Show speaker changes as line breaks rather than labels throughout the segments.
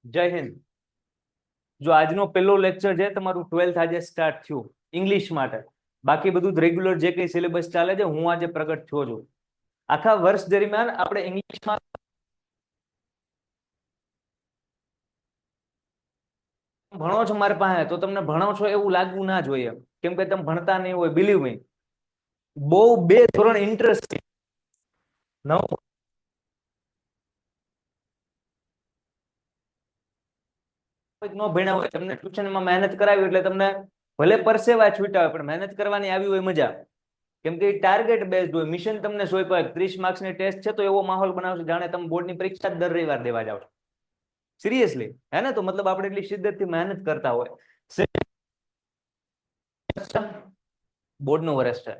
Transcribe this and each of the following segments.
જય હિન્દ। જો આજનો પહેલો લેક્ચર છે તમારું 12th આજે સ્ટાર્ટ થયું ઇંગ્લિશ માટે। બાકી બધું રેગ્યુલર જે કઈ સિલેબસ ચાલે છે હું આજે પ્રગટ થયો છું। આખા વર્ષ દરમિયાન આપણે ઇંગ્લિશમાં ભણો છો મારી પાસે તો તમને ભણો છો એવું લાગવું ના જોઈએ, કેમ કે તમે ભણતા નહીં હોય, બિલીવ મી। બહુ બે ધોરણ ઇન્ટરેસ્ટ નવ નો ભણ્યા હોય તમને ટ્યુશનમાં મહેનત કરાવી એટલે તમને ભલે પરસેવા છૂટા હોય પણ મહેનત કરવાની આવી હોય મજા, કેમ કે ટાર્ગેટ બેઝડ હોય। મિશન તમને સોંપ્યા 30 માર્ક્સની ટેસ્ટ છે તો એવો માહોલ બનાવશો જાણે તમે બોર્ડની પરીક્ષા દર રવિવાર દેવા જાવ। સિરિયસલી હે ને? તો મતલબ આપણે એટલી શિદ્દતથી મહેનત કરતા હોય। બોર્ડનું વર્ષ છે,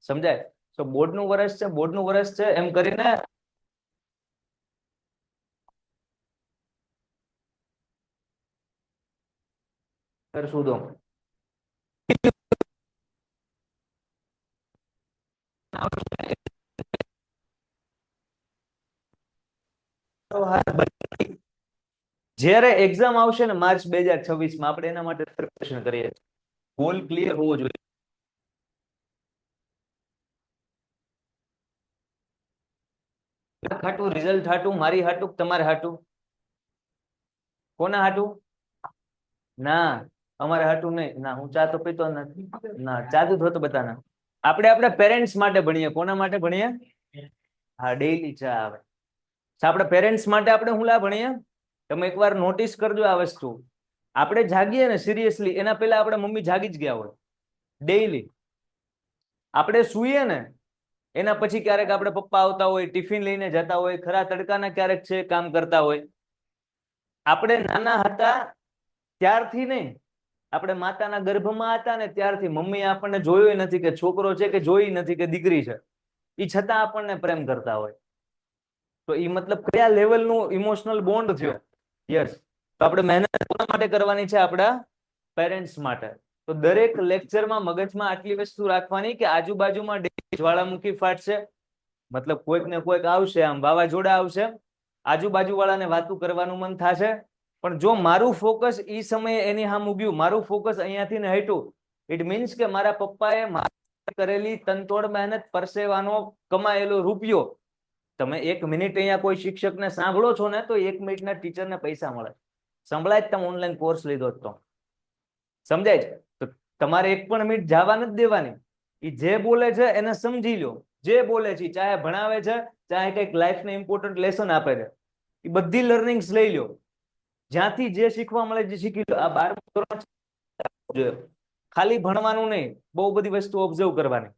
સમજાય? તો બોર્ડનું વર્ષ છે, બોર્ડનું વર્ષ છે એમ કરીને કરશું તો જ્યારે એક્ઝામ આવશે ને માર્ચ 2026 માં આપણે એના માટે પ્રિપેરેશન કરીએ। ગોલ ક્લિયર હોવો જોઈએ। હાટું રિઝલ્ટ હાટું, મારી હાટું, તમારે હાટું, કોના હાટું? ના અમારે હાટું નહીં। ના હું ચા તો પીતો નથી, ના ચા દૂધ હોતો બતાના। આપણે આપણા પેરેન્ટ્સ માટે ભણીએ। કોના માટે ભણીએ? હા, ડેઈલી ચા આવે। આપણે પેરેન્ટ્સ માટે આપણે હું લા ભણીએ? તમે એકવાર નોટિસ કરજો આ વસ્તુ। આપણે જાગીએ ને સિરિયસલી એના પહેલા આપણે મમ્મી જાગી જ ગયા હોય ડેઈલી। આપણે સૂઈએ ને એના પછી ક્યારેક આપણે પપ્પા આવતા હોય, ટિફિન લઈને જતા હોય, ખરા તડકાના ક્યારેક છે કામ કરતા હોય। આપણે નાના હતા ત્યારથી નહીં, આપણે માતાના ગર્ભમાં હતા ને ત્યારથી મમ્મી આપણને જોયું નથી કે છોકરો છે કે જોઈ નથી કે દીકરી છે, એ છતાં આપણને પ્રેમ કરતા હોય। તો એ મતલબ કયા લેવલનું ઇમોશનલ બોન્ડ થયો? યસ। તો આપણે મહેનત કોના માટે કરવાની છે? આપણા પેરેન્ટ્સ માટે। તો દરેક લેક્ચરમાં મગજમાં આટલી વસ્તુ રાખવાની કે આજુબાજુમાં જ્વાળામુખી ફાટશે, મતલબ કોઈક ને કોઈક આવશે, આમ વાવાઝોડા આવશે, આજુબાજુ વાળાને વાતું કરવાનું મન થશે, પણ જો મારું ફોકસ એ સમયે એની સામે ઉગ્યું, મારું ફોકસ અહીંયાથી ને હટ્યું, ઇટ મીન્સ કે મારા પપ્પાએ કરેલી તનતોડ મહેનત, પરસેવાનો કમાયેલો રૂપિયો, તમે 1 મિનિટ અહીંયા કોઈ શિક્ષકને સાંભળો છો ને તો 1 મિનિટના ટીચરને પૈસા મળે। સંભળાય જ તમે ઓનલાઈન કોર્સ લીધો તો સમજાય છે? તો તમારે 1 પણ મિનિટ જવા નથી દેવાની। એ જે બોલે છે એને સમજી લો, જે બોલે છે ચાહે ભણાવે છે, ચાહે કંઈક લાઈફને ઇમ્પોર્ટન્ટ લેસન આપે છે, એ બધી લર્નિંગ્સ લઈ લો, જ્યાંથી જે શીખવા મળે જે શીખી લો। આ 12મું ધોરણ ખાલી ભણવાનું નહીં, બહુ બધી વસ્તુ ઓબ્ઝર્વ કરવાની।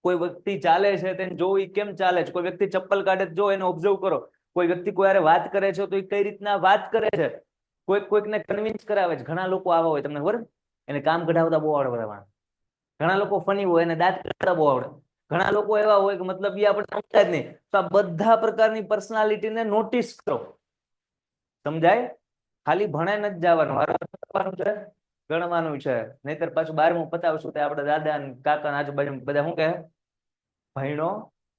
કોઈ વ્યક્તિ ચાલે છે તેને જો એ કેમ ચાલે છે, કોઈ વ્યક્તિ ચપ્પલ કાઢે જો એને ઓબ્ઝર્વ કરો, કોઈ વ્યક્તિ કોઈ હારે વાત કરે છે તો એ કઈ રીતના વાત કરે છે, કોઈક કોઈકને કન્વિન્સ કરાવે છે। ઘણા લોકો આવા હોય તમને ખબર, એને કામ કઢાવતા બહુ આવડે, ઘણા લોકો ફની હોય એને દાંત કાઢતા બહુ આવડે, ઘણા લોકો એવા હોય કે મતલબ એ આપણે સમજતા જ નહીં। તો આ બધા પ્રકારની પર્સનાલિટીને નોટિસ કરો, સમજાય? ખાલી ભણે નથી જવાનું છે, ગણવાનું છે, નહીતર પાછું 12મું પતાવશું તો આપડે દાદા ને કાકા આજુબાજુ બધા શું કહે? ભણ્યો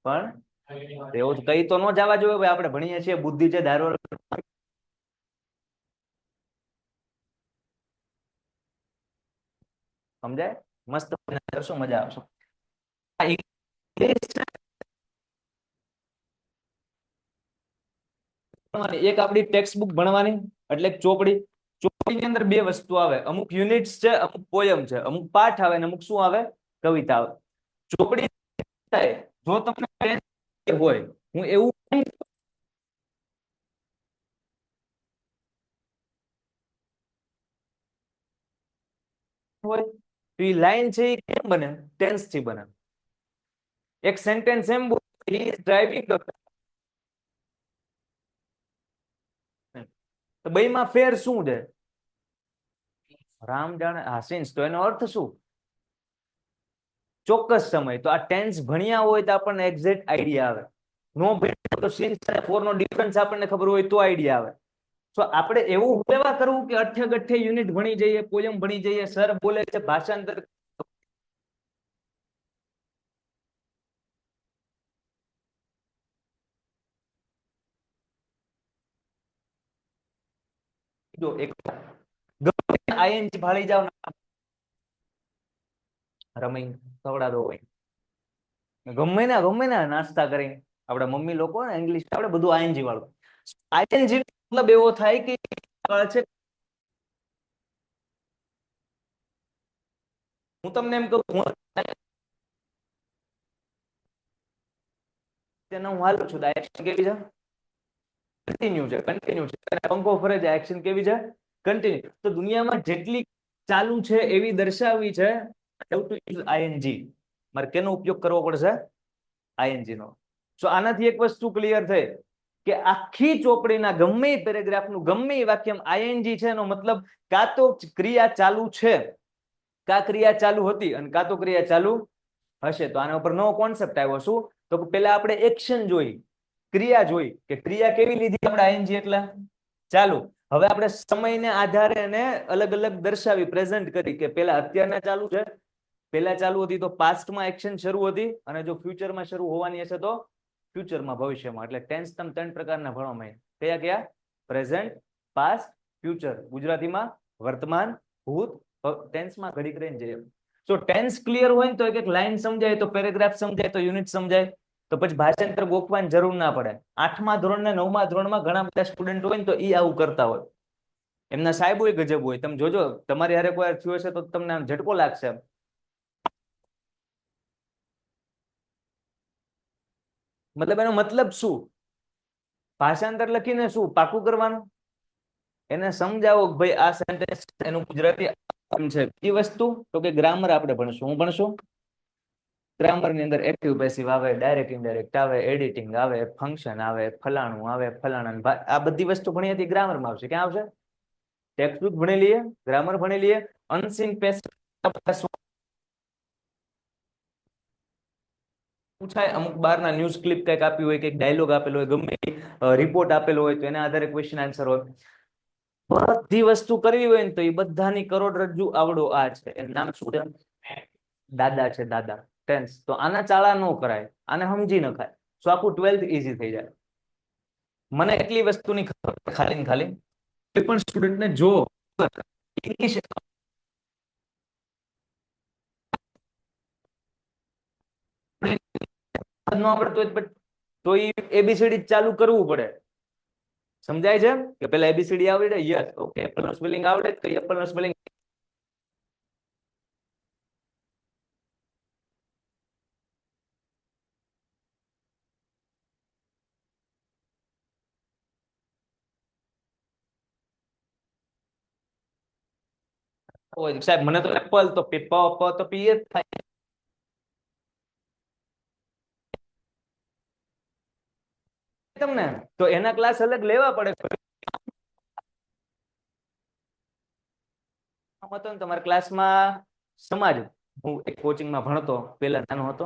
પણ એવું કઈ તો ન જવા જોઈએ ભાઈ, આપણે ભણીએ છીએ, બુદ્ધિ છે, ધારો સમજાય? મસ્ત કરશું, મજા આવશે। એક આપણી ટેક્સ્ટ બુક ભણવાની એટલે ચોપડી, ચોપડીની અંદર 2 વસ્તુ આવે, અમુક યુનિટ્સ છે, અમુક પોયમ છે, અમુક પાઠ આવે ને અમુક શું આવે? કવિતા આવે। ચોપડી જો તમને હોય, હું એવું હોય તો એ લાઈન છે એ કેમ બને? ટેન્સ થી બને। એક સેન્ટેન્સ એમ બોલ, હી ઇઝ ડ્રાઇવિંગ, તો બેયમાં ફેર શું છે? રામ જાણે હાસીન્સ, તો એનો અર્થ શું? ચોક્કસ સમય। તો આ ટેન્સ ભણ્યા હોય તો આપણને એક્ઝેક્ટ આઈડિયા આવે, નો ભણ્યા તો સિન્સ અને ફોર નો ડિફરન્સ આપણને ખબર હોય તો આઈડિયા આવે। તો આપણે એવું કેવા કરવું કે અઠ્ઠે ગઠ્ઠે યુનિટ ભણી જઈએ, પોયમ ભણી જઈએ, સર બોલે છે ભાષાંતર જો એક આઈએનજી ભાળી જાવ રમી ખવડાવો હોય ગમે ને નાસ્તા કરી આપડા મમ્મી લોકો ને ઇંગ્લિશ આપણે બધું આઈએનજી વાળું આઈએનજી મતલબ એવો થાય કે છે હું તમને એમ કહું તેનો હું હાલું છું એક્શન કેવી છે કન્ટિન્યુ છે પંખો ફરે છે એક્શન કેવી છે કન્ટિન્યુ તો દુનિયામાં જેટલી ચાલુ છે એવી દર્શાવી છે આઈએનજી મારે કેનો ઉપયોગ કરવો પડશે આઈએનજી નો તો આનાથી એક વસ્તુ ક્લિયર થઈ કે આખી ચોપડીના ગમે પેરેગ્રાફનું ગમે વાક્ય આઈએનજી છે એનો મતલબ કાં તો ક્રિયા ચાલુ છે કા ક્રિયા ચાલુ હતી અને કાં તો ક્રિયા ચાલુ હશે તો આના ઉપર નવો કોન્સેપ્ટ આવ્યો શું તો પેલા આપણે એક્શન જોઈ ક્રિયા જોઈ કે ક્રિયા કેવી લીધી આપણે આઈએનજી એટલે ચાલુ હવે આપણે સમયને આધારે એને અલગ અલગ દર્શાવી પ્રેઝન્ટ કરી કે પેલા અત્યારના ચાલુ છે પેલા ચાલુ હતી તો પાસ્ટમાં એક્શન શરૂ હતી અને જો ફ્યુચરમાં શરૂ હોવાની હશે તો ફ્યુચરમાં ભવિષ્યમાં એટલે ટેન્સ તમે 3 પ્રકારના ભણવામાં કયા કયા પ્રેઝન્ટ પાસ્ટ ફ્યુચર ગુજરાતીમાં વર્તમાન ભૂત ટેન્સમાં ઘડી કરીને જઈએ તો ટેન્સ ક્લિયર હોય ને તો એક લાઈન સમજાય તો પેરેગ્રાફ સમજાય તો યુનિટ સમજાય તો પછી ભાષાંતર ગોખવાની જરૂર ના પડે 8મા ધોરણ ને 9મા ધોરણમાં ઘણા બધા સ્ટુડન્ટ હોય ને તો ઈ આવું કરતા હોય એમના સાહેબ હોય ગજબ હોય તમે જોજો તમારી હારે કોઈ થયું હશે તો તમને ઝટકો લાગશે મતલબ એનો મતલબ શું ભાષાંતર લખીને શું પાકું કરવાનું એને સમજાવો કે ભાઈ આ સેન્ટેન્સ એનું ગુજરાતી છે એ વસ્તુ તો કે ગ્રામર આપણે ભણશું હું ભણશું ગ્રામર ની અંદર એક્ટિવ પેસિવ આવે ડાયરેક્ટ ઇનડાયરેક્ટ આવે એડિટિંગ આવે ફંક્શન આવે ફલાણું આવે ફલાણા આ બધી વસ્તુ ભણી હતી ગ્રામર માં આવશે ક્યાં આવશે ટેક્સ્ટ બુક ભણી લઈએ ગ્રામર ભણી લઈએ અનસીન પેસિવ પૂછાય અમુક બારના ન્યૂઝ ક્લિપ કંઈક આપ્યું હોય કંઈક ડાયલોગ આપેલો હોય ગમે રિપોર્ટ આપેલો હોય તો એના આધારે ક્વેશ્ચન આન્સર હોય બધી વસ્તુ કરવી હોય ને તો એ બધાની કરોડરજ્જુ આવડો આ છે એનું નામ શું છે દાદા છે દાદા ટેન્સ તો આના ચાળા ન કરાય આને સમજી ન ખાય સો આખું 12th ઈઝી થઈ જાય મને એટલી વસ્તુની ખબર ખાલી ને ખાલી કોઈ પણ સ્ટુડન્ટને જો ઇંગ્લિશ ન આવડતું તો એ એબીસીડી ચાલુ કરવું પડે સમજાય છે કે પેલા એબીસીડી આવડે યસ ઓકે એપલ નો સ્પેલિંગ આવડે તો એપલ નો સ્પેલિંગ સાહેબ મને તો એપલ તો પ તો પી જ થાય તમને તો એના ક્લાસ અલગ લેવા પડે તમારા ક્લાસમાં સમાજ હું એક કોચિંગમાં ભણતો પેલા નાનો હતો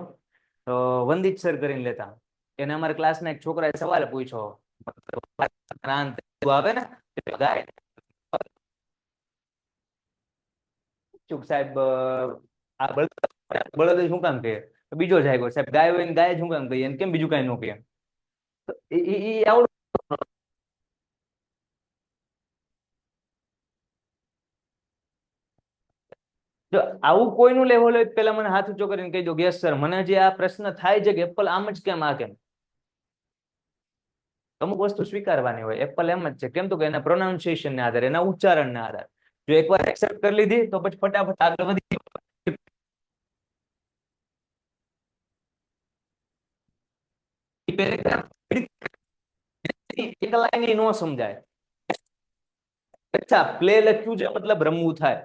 તો વંદિત સર કરીને લેતા એને અમારા ક્લાસના એક છોકરાએ સવાલ પૂછ્યો આવે ને ગાય ચૂપ સાહેબ આ બળદ શું કામ કહે બીજો જાય સાહેબ ગાય હોય ને ગાય શું કામ કહીએ કેમ બીજું કઈ ન કહે આવડું જો આવું કોઈનું લેવલ હોય પેલા મને હાથ ઊંચો કરીને કહી દો યસ સર મને જે આ પ્રશ્ન થાય છે કે એપલ આમ જ કેમ આ કેમ અમુક વસ્તુ સ્વીકારવાની હોય એપલ એમ જ છે કેમ તો કે એના પ્રોનાઉન્સિએશન ને આધારે એના ઉચ્ચારણ ને આધારે જો એકવાર એક્સેપ્ટ કરી લીધી તો પછી ફટાફટ આગળ વધી એક લાઈન નો સમજાય અચ્છા પ્લે લખ્યું છે મતલબ રમવું થાય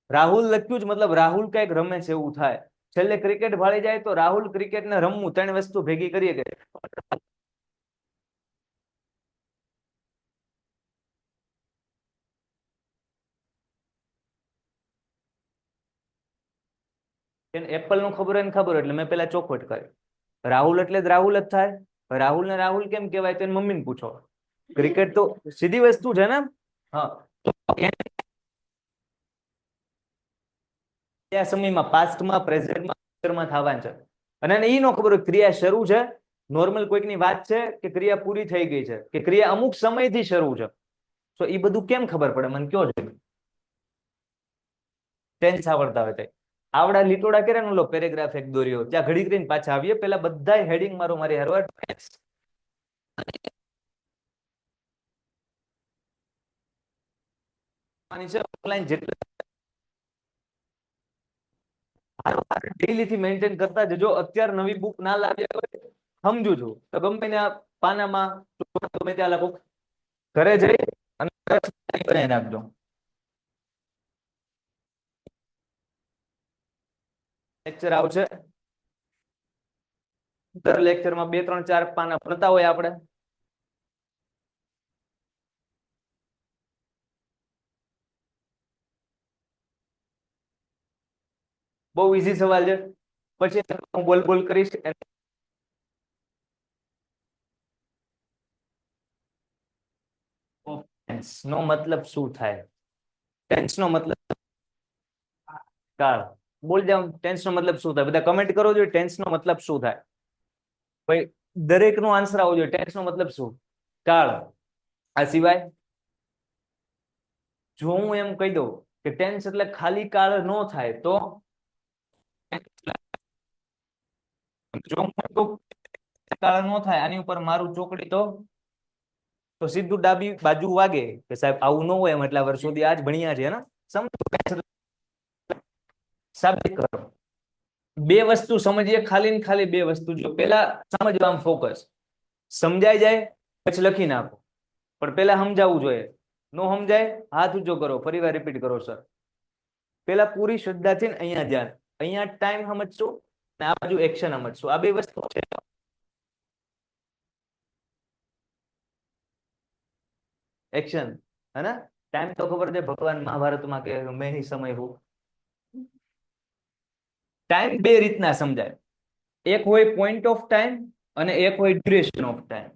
રાહુલ લખ્યું જ મતલબ રાહુલ કઈક રમે છે એવું થાય છેલ્લે ક્રિકેટ ભાળી જાય તો રાહુલ ક્રિકેટ ને રમવું 3 વસ્તુ ભેગી કરીએ કે એપલ નું ખબર હોય ને ખબર એટલે મેં પેલા ચોખવટ કરી રાહુલ એટલે જ રાહુલ જ થાય રાહુલ ને રાહુલ કેમ કહેવાય તો મમ્મીને પૂછો ક્રિકેટ તો સીધી વસ્તુ છે ને હા સમયમાં પાસ્ટમાં પ્રેઝન્ટમાં ફ્યુચરમાં થવાનું છે અને એ નો ખબર હોય ક્રિયા શરૂ છે નોર્મલ કોઈકની વાત છે કે ક્રિયા પૂરી થઈ ગઈ છે કે ક્રિયા અમુક સમયથી શરૂ છે તો એ બધું કેમ ખબર પડે મને કયો છે? ટેન્સ આવડતા હોય તો આવડા લીટોડા કરે ને ઓલો પેરેગ્રાફ એક દોર્યો ત્યાં ઘડી કરીને પાછા આવીએ પેલા બધા હેડિંગ મારો મારી હરવા ઓનલાઈન જેટલા ડેઈલી થી મેન્ટેન કરતા જજો. અત્યારે નવી બુક ના લાવ્યા હોય સમજુ છું તો ગમે ને પાનામાં ગમે ત્યાં લખો ઘરે જઈ અને બનાવી નાખજો. લેક્ચર આવશે દર લેક્ચરમાં 2 3 4 પાના ભણતા હોય આપણે. બહુ ઈઝી સવાલ છે. પછી હું બોલ બોલ કરીશ. ટેન્સ નો મતલબ શું થાય? ટેન્સ નો મતલબ કાળ બોલ જાવ. ટેન્સ નો મતલબ શું થાય? બધા કમેન્ટ કરો છો. ટેન્સ નો મતલબ શું થાય? ભાઈ દરેક નો આન્સર આવવો જોઈએ. ટેન્સ નો મતલબ શું? કાળ. આ સિવાય જો હું એમ કહી દઉં કે ટેન્સ એટલે ખાલી કાળ નો થાય તો જો હું કાળ નો થાય આની ઉપર મારું ચોકડી તો સીધું ડાબી બાજુ વાગે કે સાહેબ આવું ન હોય એમ એટલા વર્ષોથી આજ ભણ્યા છે ને સમજો સાબિત કરો. બે વસ્તુ સમજીએ ખાલી ને ખાલી બે વસ્તુ જો પેલા સમજવામાં ફોકસ સમજાઈ જાય પછી લખી નાખો પણ પેલા સમજાવવું જોઈએ. નો સમજાય હાથ ઊંચો કરો ફરી વાર રિપીટ કરો સર. પેલા પૂરી શ્રદ્ધાથી અહીંયા ધ્યાન અહીંયા ટાઈમ સમજશું ને આ બાજુ એક્શન સમજશું. આ બે વસ્તુ છે. એક્શન है ना टाइम तो खबर है भगवान महाभारत में के मैं ही समय हूं. टाइम બે રીતના સમજાય. એક હોય પોઈન્ટ ઓફ ટાઈમ અને એક હોય ડ્યુરેશન ઓફ ટાઈમ.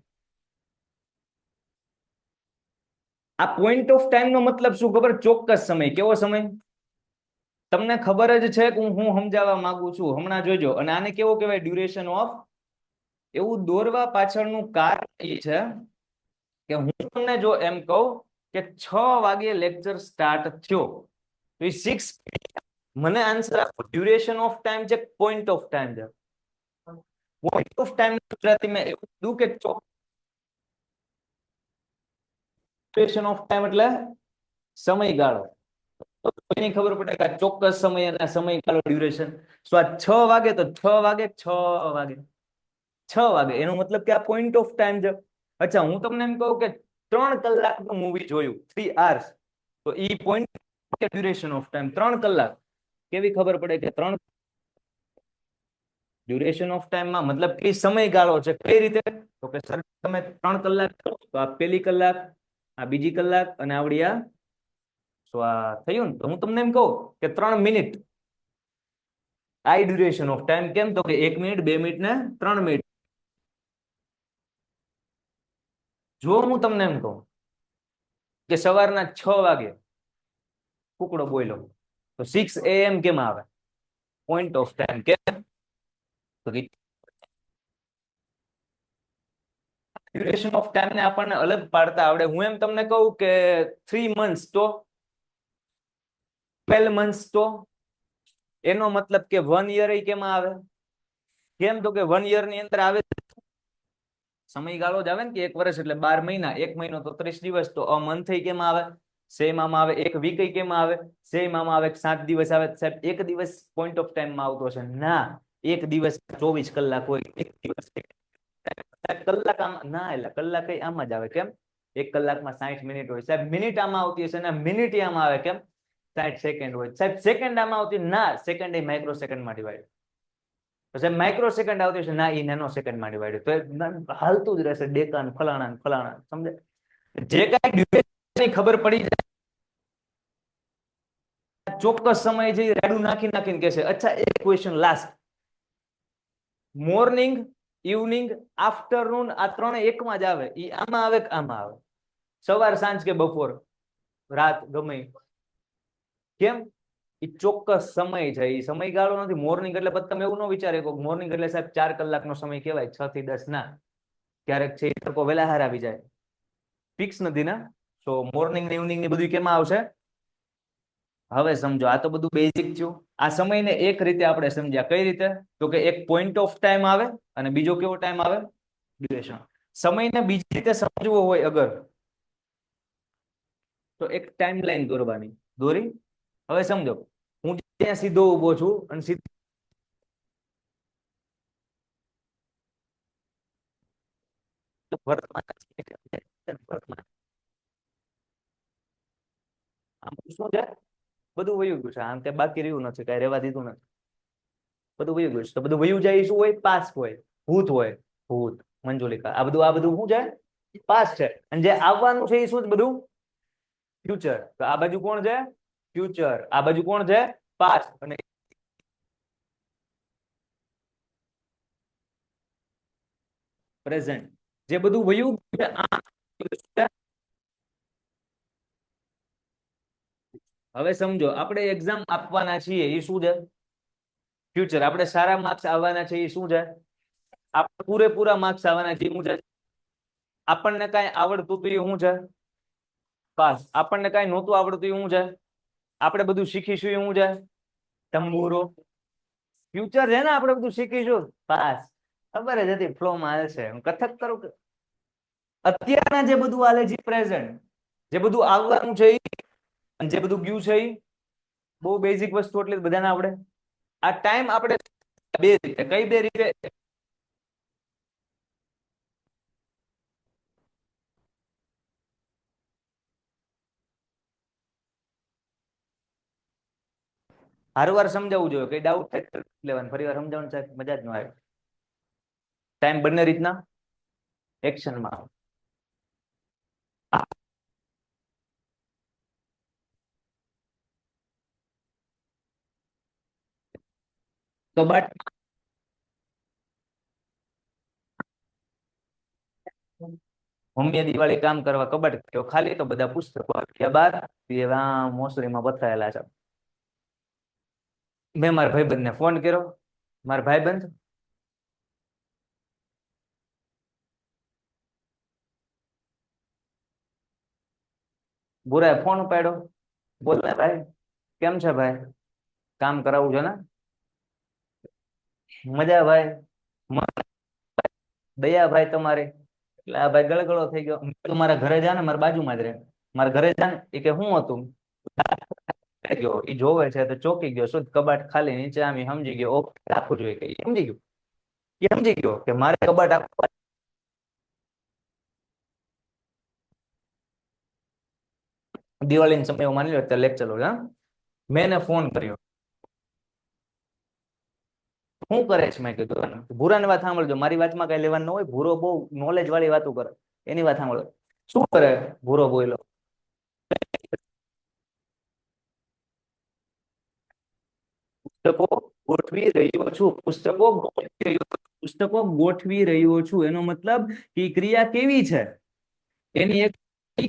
આ પોઈન્ટ ઓફ ટાઈમ નો મતલબ શું ખબર? ચોક્કસ સમય. કેવો સમય? તમને ખબર જ છે કે હું સમજાવવા માંગુ છું હમણાં જોજો. અને આને કેવો કહેવાય? Duration of. એવું દોરવા પાછળનું કારણ એ છે કે હું તમને જો એમ કહું કે 6 વાગે લેક્ચર સ્ટાર્ટ થયો તો 6 મને આન્સર આપો. ડ્યુરેશન ઓફ ટાઈમ છે પોઈન્ટ ઓફ ટાઈમ છે? પોઈન્ટ ઓફ ટાઈમ ગુજરાતીમાં એવું કીધું કે ડ્યુરેશન ઓફ ટાઈમ એટલે સમયગાળો. કોઈને ખબર પડે કે ચોક્કસ સમય અને સમયગાળો ડ્યુરેશન. સો આ 6 વાગે તો 6 વાગે 6 વાગે 6 વાગે એનો મતલબ કે આ પોઈન્ટ ઓફ ટાઈમ છે. અચ્છા હું તમને એમ કહું કે 3 કલાકનું મૂવી જોયું 3 hours તો ઈ પોઈન્ટ ડ્યુરેશન ઓફ ટાઈમ 3 કલાક. કેવી ખબર પડે કે 3 ડ્યુરેશન ઓફ ટાઈમમાં મતલબ કે સમયગાળો છે. કઈ રીતે? તો કે સર તમે 3 કલાક તો આ પહેલી કલાક આ બીજી કલાક અને આવડી આ તો આ થયું ને તો હું તમને એમ કહું કે 3 મિનિટ આ ડ્યુરેશન ઓફ ટાઈમ. કેમ? તો કે 1 મિનિટ 2 મિનિટ ને 3 મિનિટ. જો હું તમને એમ કહું કે સવારના 6 વાગે કુકડો બોલ્યો તો 6 AM કેમ આવે? Point of time. કેમ? તો ડ્યુરેશન ઓફ ટાઈમ ને આપણને અલગ પાડતા આવડે. હું એમ તમને કહું કે 3 months તો 12 months તો એનો મતલબ કે 1 year કેમ આવે? કેમ? તો કે 1 year ની અંદર આવે સમયગાળો જ આવે ને કે 1 વર્ષ એટલે 12 મહિના. 1 મહિનો તો 30 દિવસ તો અ મંથ કેમ આવે? સેમ આમાં આવે. 1 વીક કેમ આવે? સેમ આમાં આવે. 7 દિવસ આવે. સાહેબ 1 દિવસ પોઈન્ટ ઓફ ટાઈમ માં આવતો છે? ના 1 દિવસ 24 કલાક હોય. 1 દિવસ કલાક આમાં ના એટલે કલાક આમાં જ આવે. કેમ? 1 કલાકમાં 60 મિનિટ હોય. સાહેબ મિનિટ આમાં આવતી હશે ને મિનિટ આમાં આવે. કેમ? 60 સેકન્ડ હોય. સાહેબ સેકન્ડ આમાં આવતી ના સેકન્ડ એ માઇક્રો સેકન્ડ માં ડિવાઈડ. તો સાહેબ માઇક્રો સેકન્ડ આવતી હશે ના એ નેનો સેકન્ડ માં ડિવાઈડ. તો હાલતું જ રહેશે ડેકા ફલાણા ફલાણા. સમજે? જે કાંઈ ડ્યુરેશન ખબર પડી જાય ચોક્કસ સમય છે રેડું નાખીને કહેશે. અચ્છા એક question last. Morning evening afternoon આ ત્રણે એકમાં જ આવે. ઈ આમાં આવે કે આમાં આવે? સવાર સાંજ કે બપોર રાત ગમે. કેમ? એ ચોક્કસ સમય છે. એ સમયગાળો નથી. મોર્નિંગ એટલે તમે એવું ન વિચારે કે મોર્નિંગ એટલે સાહેબ 4 કલાકનો સમય કહેવાય 6 થી 10 ના. ક્યારેક છે તડકો વહેલા હાર આવી જાય. ફિક્સ નથી ના. સો મોર્નિંગ ને ઇવનિંગ ની બધું કેમાં આવશે? હવે સમજો આ તો બધું બેઝિક થયું. આ સમયને એક રીતે આપણે સમજ્યા. કઈ રીતે? તો કે એક પોઈન્ટ ઓફ ટાઈમ આવે અને બીજો કેવો ટાઈમ આવે? ડ્યુરેશન. સમયને બીજી રીતે સમજવો હોય અગર, તો એક ટાઈમ લાઈન દોરવાની. દોરી? હવે સમજો હું ત્યાં સીધો ઉભો છું અને સીધો વર્તમાન આમ શું છે? બધું વયું ગયું છે. આમ તે બાકી રહ્યું નથી, કઈ રહેવા દીધું નથી. બધું વયું ગયું છે. તો બધું વયું જાય એ શું હોય? પાસ હોય, ભૂત હોય. ભૂત, મંજુલિકા, આ બધું શું છે? પાસ છે. અને જે આવવાનું છે એ શું છે? બધું ફ્યુચર. તો આ બાજુ કોણ છે? ફ્યુચર. આ બાજુ કોણ છે? પાસ્ટ. અને પ્રેઝન્ટ. જે બધું વયું છે. હવે સમજો આપણે એક્ઝામ આપવાના છીએ એ શું છે? ફ્યુચર. આપણે સારા માર્ક્સ આવવાના છે એ શું છે? આપણે પૂરેપૂરા માર્ક્સ આવવાના છે એ શું છે? આપણને કઈ આવડતું તો એ શું છે? પાસ. આપણને કઈ નહોતું આવડતું એ શું છે? આપણે બધું શીખીશું એ શું છે? તંબુરો. ફ્યુચર છે ને, આપણે બધું શીખીશું. પાસ. ખબર જ હતી ફ્લો માં હાલશે. હું કથક કરું કે અત્યારના જે બધું હાલે છે પ્રેઝન્ટ, જે બધું આવવાનું છે અને જે બધું ગયું છે એ બહુ બેઝિક વસ્તુ, એટલે બધાને આવડે. આ ટાઈમ આપણે બે રીતે, કઈ બે રીતે? હરવાર સમજાવવું જોઈએ. કઈ ડાઉટ થાય લેવાનું, ફરી વાર સમજાવવાનું સાહેબ, મજા જ ન આવે. ટાઈમ બંને રીતના એક્શનમાં આવે. કબાટ. મમ્મીએ દિવાળી કામ કરવા કબાટ કર્યો ખાલી, તો બધા પુસ્તકો આવ્યા બાર. મોસરીમાં પથરાયેલા છે. મેં મારા ભાઈબંધને ફોન કર્યો. મારા ભાઈબંધ બુરાએ ફોન ઉપાડ્યો. બોલ ને ભાઈ, કેમ છે ભાઈ? કામ કરાવવું છે ને? મજા ભાઈ. દયા ભાઈ તમારી. એટલે આ ભાઈ ગળગળો થઈ ગયો. મારા ઘરે જા ને, મારા બાજુમાં જ રહે. મારા ઘરે જા ને, એ કે શું હતું? ગયો એ જોવે છે તો ચોકી ગયો. શું કબાટ ખાલી, નીચે આમ સમજી ગયો. ઓકે રાખવું જોઈએ. કે સમજી ગયો, એ સમજી ગયો કે મારે કબાટ આપવા. દિવાળી સમય માની લો અત્યારે લેક્ચર લો. હા, મેં એને ફોન કર્યો. શું કરે છે મેં કીધું. ભૂરાની વાત સાંભળજો, મારી વાતમાં કઈ લેવાનું ન હોય. ભૂરો બહુ નોલેજ વાળી વાતો કરે, એની વાત સાંભળો. શું કરે ભૂરો? બોલો. પુસ્તકો ગોઠવી રહ્યો છું. પુસ્તકો ગોઠવી રહ્યો છું. પુસ્તકો ગોઠવી રહ્યો છું એનો મતલબ કે ક્રિયા કેવી છે? એની એક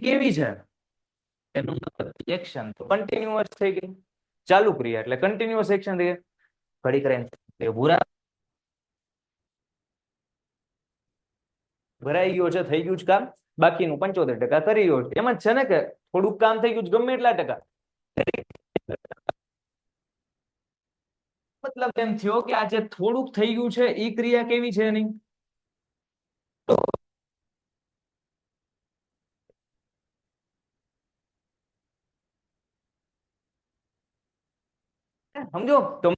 કેવી છે? એનો મતલબ એક્શન તો કન્ટિન્યુઅસ થઈ ગઈ. ચાલુ ક્રિયા એટલે કન્ટિન્યુઅસ એક્શન થઈ ગઈ. ઘડી કરીને ભૂરા ભરાઈ ગયો છે, થઈ ગયું છે કામ. બાકીનું 75% કરી ગયો છે. એમ જ છે ને કે થોડુંક કામ થઈ ગયું છે, ગમે એટલા ટકા. મતલબ એમ થયો કે આજે થોડુંક થઈ ગયું છે, એ ક્રિયા કેવી છે એની? સમજો તો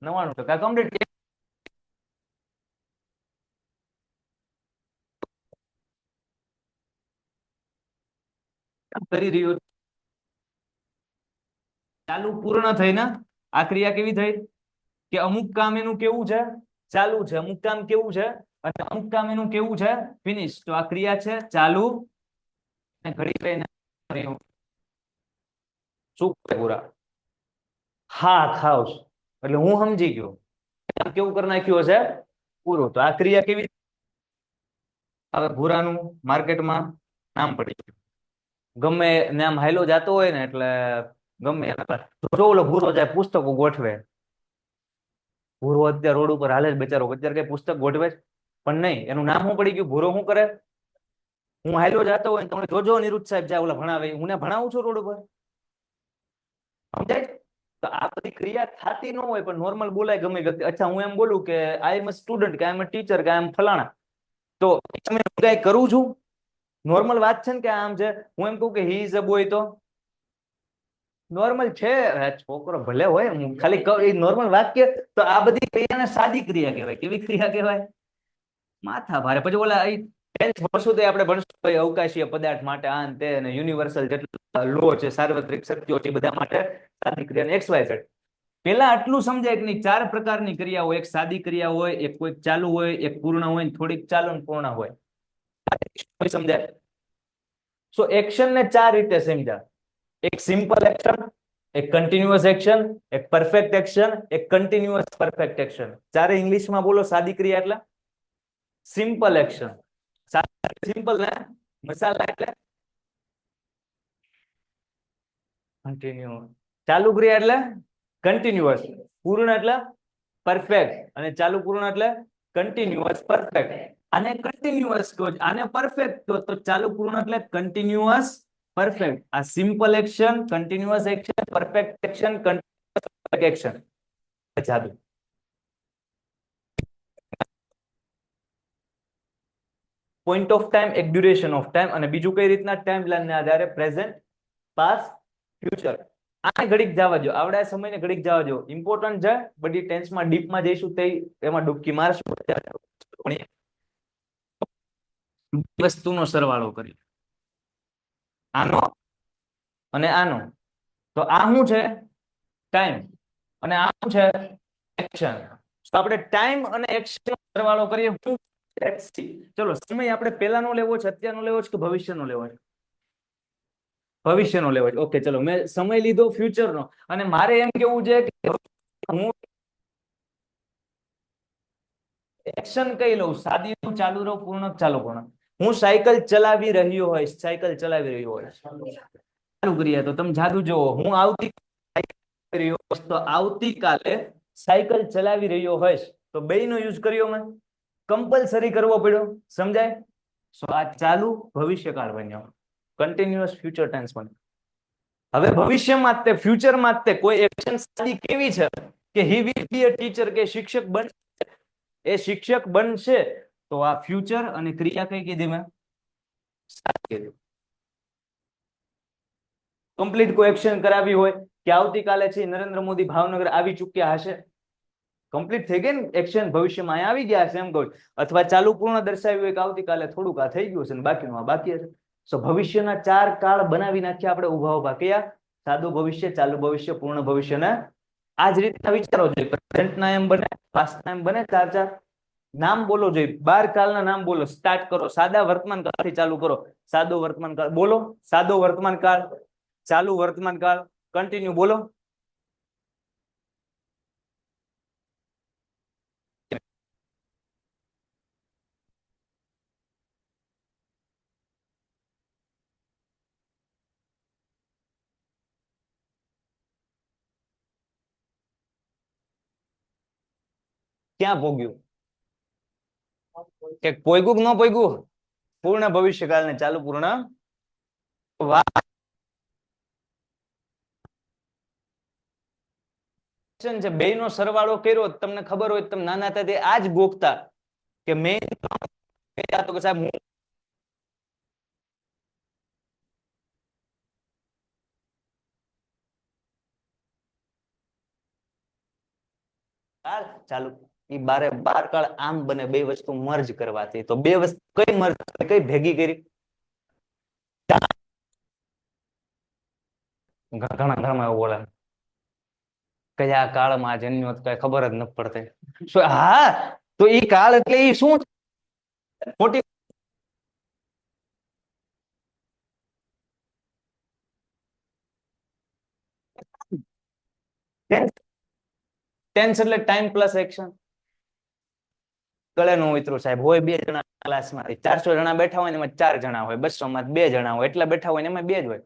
99% કમ્પ્લીટ કરી રહ્યો. ચાલુ પૂર્ણ થઈ ને. આ ક્રિયા કેવી થઈ? કે અમુક કામ એનું કેવું છે? ચાલુ છે. અમુક કામ કેવું છે? અને અમુક કામ એનું કેવું છે? ફિનિશ. તો આ ક્રિયા છે ચાલુ. ઘડી લઈને શું પૂરા? હા ખાવ. એટલે હું સમજી ગયો. કેવું કરી નાખ્યું હશે? પૂરું. તો આ ક્રિયા કેવી? હવે ભૂરાનું માર્કેટમાં નામ પડી ગયું. ગમે ને આમ હાઈલો જતો હોય ને, એટલે ગમે જો ઓલો ભૂરો જાય પુસ્તકો ગોઠવે. ભૂરો અત્યારે રોડ ઉપર હાલે જ બચારો, અત્યારે કઈ પુસ્તક ગોઠવે જ પણ નહીં. એનું નામ શું પડી ગયું? ભૂરો શું કરે? હું હાલ્યો જતો હોય તમે જોજો નિરુદ્ધ સાહેબ જ્યાં ઓલા ભણાવે હું ને ભણાવું છું રોડ ઉપર, સમજાય? તો આ બધી ક્રિયા થતી ન હોય પણ નોર્મલ બોલાય ગમે વ્યક્તિ. અચ્છા હું એમ બોલું કે આઈ એમ અ સ્ટુડન્ટ કે આઈ એમ અ ટીચર કે આઈ એમ ફલાણા, તો તમે કઈ કરું છું નોર્મલ વાત છે ને કે આમ છે. હું એમ કહું કે હી ઇઝ અ બોય તો નોર્મલ છે, છોકરો ભલે હોય, હું ખાલી નોર્મલ વાક્ય. તો આ બધી ક્રિયાને સાદી ક્રિયા કહેવાય. કેવી ક્રિયા કહેવાય? માથા ભારે. પછી ઓલા વર્ષોથી આપણે ભણશું અવકાશીય પદાર્થ માટે આ તે અને યુનિવર્સલ જેટલા લો છે, સાર્વત્રિક શક્તિઓ છે, બધા માટે સાદી ક્રિયા એક્સ વાય ઝેડ. પેલા આટલું સમજાય કે નહીં, 4 પ્રકારની ક્રિયા હોય. એક સાદી ક્રિયા હોય, એક કોઈક ચાલુ હોય, એક પૂર્ણ હોય, થોડીક ચાલુ ને પૂર્ણ હોય. સમજાય? સો એક્શન ને 4 રીતે સમજાય. એક સિમ્પલ એક્શન, એક કન્ટિન્યુઅસ એક્શન, એક પરફેક્ટ એક્શન, એક કન્ટિન્યુઅસ પરફેક્ટ એક્શન. ચારે ઇંગ્લિશમાં બોલો સાદી ક્રિયા એટલે સિમ્પલ એક્શન. સિમ્પલ ને મસાલા એટલે કન્ટિન્યુ. ચાલુ ક્રિયા એટલે કન્ટિન્યુઅસ. પૂર્ણ એટલે પરફેક્ટ. અને ચાલુ પૂર્ણ એટલે કન્ટિન્યુઅસ પરફેક્ટ. આને કન્ટિન્યુઅસ કહો, આને પરફેક્ટ કહો. તો ચાલુ પૂર્ણ એટલે કન્ટિન્યુઅસ પરફેક્ટ. આ simple action, continuous action, perfect action, continuous action. જાદુ. પોઈન્ટ ઓફ ટાઈમ, એક ડ્યુરેશન ઓફ ટાઈમ, અને બીજું કઈ રીતના ટાઈમ પ્લાનને આધારે પ્રેઝન્ટ, પાસ્ટ, ફ્યુચર. આ ઘડીક જવા દો, આવડા સમયને ઘડીક જવા દો. ઇમ્પોર્ટન્ટ છે, બધી ટેન્સમાં ડીપમાં જઈશું તે એમાં ડૂબકી મારશું. વસ્તુનો સરવાળો કરી આનો અને આનો. તો આ શું છે? ટાઈમ. અને આ શું છે? એક્શન. તો આપણે ટાઈમ અને એક્શન સરવાળો કરીએ. ચલો, સમય આપણે પેલાનો લેવો છે, અત્યારનો લેવો છે કે ભવિષ્યનો લેવો છે? ભવિષ્યનો લેવો છે. ઓકે, ચલો મેં સમય લીધો ફ્યુચરનો. અને મારે એમ કેવું છે કે હું એક્શન કઈ લઉં? સાદી લઉં, ચાલુ રહું, પૂર્ણ, ચાલુ પૂર્ણ. હું સાયકલ ચલાવી રહ્યો હોય, સાયકલ ચલાવી રહ્યો હોય, ચાલુ કરીએ તો તમે જાદુ જોવો. હું આવતીકાલે સાયકલ ચલાવી રહ્યો હોઈશ, તો બેયનો યુઝ કર્યો મેં, કમ્પલસરી કરવો પડ્યો. સમજાય? સો આ ચાલુ ભવિષ્યકાળ બન્યો, કન્ટિન્યુઅસ ફ્યુચર ટેન્સ બન્યો. હવે ભવિષ્યમાં તે ફ્યુચરમાં તે કોઈ એક્શન સાદી કેવી છે કે he will be a teacher, કે શિક્ષક બનશે, એ શિક્ષક બનશે. તો આ ફ્યુચર અને ક્રિયા કઈ કીધી મેં? કમ્પ્લીટ કોઈ એક્શન કરાવી હોય કે આવતીકાલે છે નરેન્દ્ર મોદી ભાવનગર આવી ચૂક્યા હશે, કમ્પ્લીટ થઈ ગઈ ને એક્શન, ભવિષ્યમાં અહીંયા આવી ગયા હશે એમ કહું. અથવા ચાલુ પૂર્ણ દર્શાવ્યું હોય કે આવતીકાલે થોડુંક આ થઈ ગયું છે ને બાકીનું આ બાકી છે. સો ભવિષ્યના 4 કાળ બનાવી નાખ્યા આપણે ઉભા ઉભા. કયા? સાદું ભવિષ્ય, ચાલુ ભવિષ્ય, પૂર્ણ ભવિષ્ય. ને આ જ રીતના વિચારો જોઈએ. પ્રેઝન્ટના એમ બને, પાસ્ટના એમ બને. 4 નામ બોલો જોઈએ. 12 કાળના નામ બોલો. સ્ટાર્ટ કરો. સાદા વર્તમાન કાળથી ચાલુ કરો. સાદો વર્તમાન કાળ બોલો. સાદો વર્તમાન કાળ, ચાલુ વર્તમાન કાળ, કન્ટિન્યુ બોલો. ક્યાં ભોગ્યું? કે પોઈગું કે ન પોઈગું? પૂર્ણ ભવિષ્યકાળ ને ચાલુ પૂર્ણ. છે બેયનો સરવાળો કર્યો. તમને ખબર હોય, તમે નાના હતા તે આ જ ગોખતા કે મેં તો સાહેબ હું ચાલુ ઈ 12 કાળ આમ બને. બે વસ્તુ મર્જ કરવાથી. તો બે વસ્તુ કઈ મર્જ, કઈ ભેગી કરી? ઘણા ઘણા એવું બોલે કયા કાળમાં જન્મ્યો કઈ ખબર જ નથી પડતી. હા, તો ઈ કાળ એટલે ઈ શું? મોટી ટેન્સ એટલે ટાઈમ પ્લસ એક્શન. ગળે નો ઉતરું સાહેબ. હોય 2 જણા ક્લાસમાં, 400 જણા બેઠા હોય ને એમાં 4 જણા હોય, 200 માં 2 જણા હોય, એટલા બેઠા હોય ને એમાં 2 જ હોય.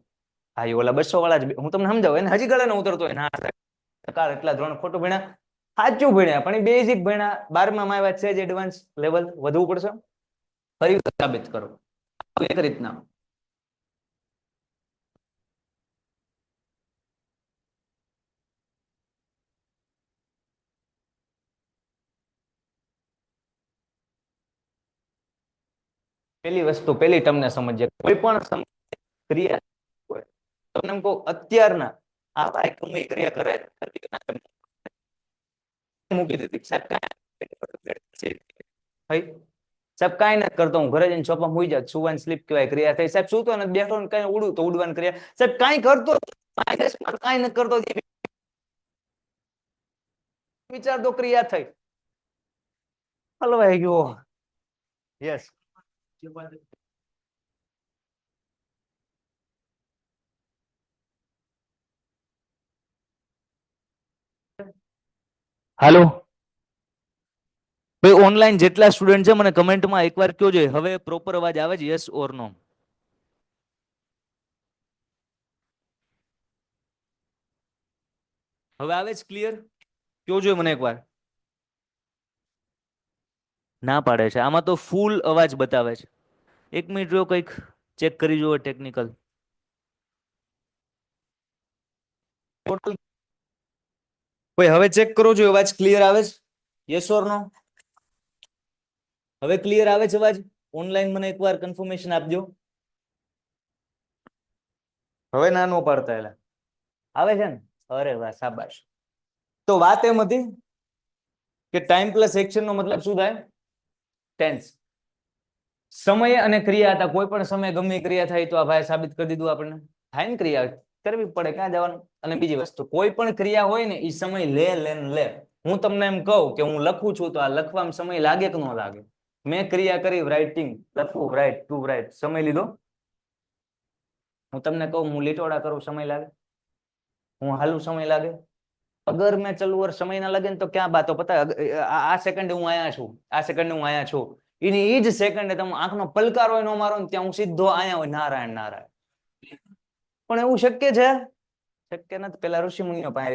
હા, ઓલા 200 વાળા જ. હું તમને સમજાવું. એને હજી ગળે નો ઉતરતો હોય. ના કાળ એટલા ધોરણ ખોટું ભણ્યા, સાચું ભણ્યા, પણ એ બેઝિક ભણ્યા. 12માં આવ્યા છે જ એડવાન્સ લેવલ વધવું પડશે. ફરી સાબિત કરો. એક રીતના પેલી વસ્તુ પેલી તમને સમજીએ કોઈ પણ ક્રિયા હોય તમને એમ કહું અત્યારના આ ભાઈ ગમે એ ક્રિયા કરે મૂકી દીધી સાહેબ સાહેબ કાંઈ નથી કરતો હું ઘરે જઈને ચોપા મૂઈ જાત સુવાની સ્લીપ કહેવાય ક્રિયા થઈ સાહેબ સૂતો નથી બેઠો ને કઈ ઉડું તો ઉડવાની ક્રિયા સાહેબ કાંઈ કરતો કાંઈ નથી કરતો વિચાર તો ક્રિયા થઈ હલવાઈ ગયો યસ હાલો ભાઈ ઓનલાઈન જેટલા સ્ટુડન્ટ છે મને કમેન્ટમાં એકવાર કયો જોઈએ હવે પ્રોપર અવાજ આવે છે યસ ઓર નો હવે આવે છે ક્લિયર કયો જોઈએ મને એકવાર ના પાડે છે આમાં તો ફૂલ અવાજ બતાવે છે એક મિનિટ જો કંઈક ચેક કરી જુઓ ટેકનિકલ ટોટલ ભાઈ હવે ચેક કરો જો અવાજ ક્લિયર આવે છે યસ ઓર નો હવે ક્લિયર આવે છે અવાજ ઓનલાઈન મને એકવાર કન્ફર્મેશન આપજો હવે ના નો પાડતા એલા આવે છે ને અરે વાહ શાબાશ તો વાત એમ હતી કે ટાઈમ પ્લસ એક્શન નો મતલબ શું થાય ટેન્સ સમય અને ક્રિયા હતા કોઈ પણ સમય ગમે ક્રિયા થાય તો આ ભાઈ સાબિત કરી દીધું આપણને થાય ને ક્રિયા કરવી પડે ક્યાં જવાનું અને બીજી વસ્તુ કોઈ પણ ક્રિયા હોય ને એ સમય લે લે ને લે હું તમને એમ કહું કે હું લખું છું તો આ લખવામાં સમય લાગે કે ન લાગે મેં ક્રિયા કરી રાઇટિંગ લખવું રાઇટ ટુ રાઇટ સમય લીધો હું તમને કહું હું લીટોડા કરું સમય લાગે હું હાલું સમય લાગે અગર મેં ચલું વર્ષ સમય ના લગે ને તો ક્યાં બાતો પતા આ સેકન્ડે હું આયા છું આ સેકન્ડે હું આયા છું એની એ જ સેકન્ડે તમે આંખનો પલકાર હોય ન મારો ને ત્યાં હું સીધો આયા હોય નારાયણ નારાયણ પણ એવું શક્ય છે શક્ય નથી પેલા ઋષિ મુનિઓ પાસે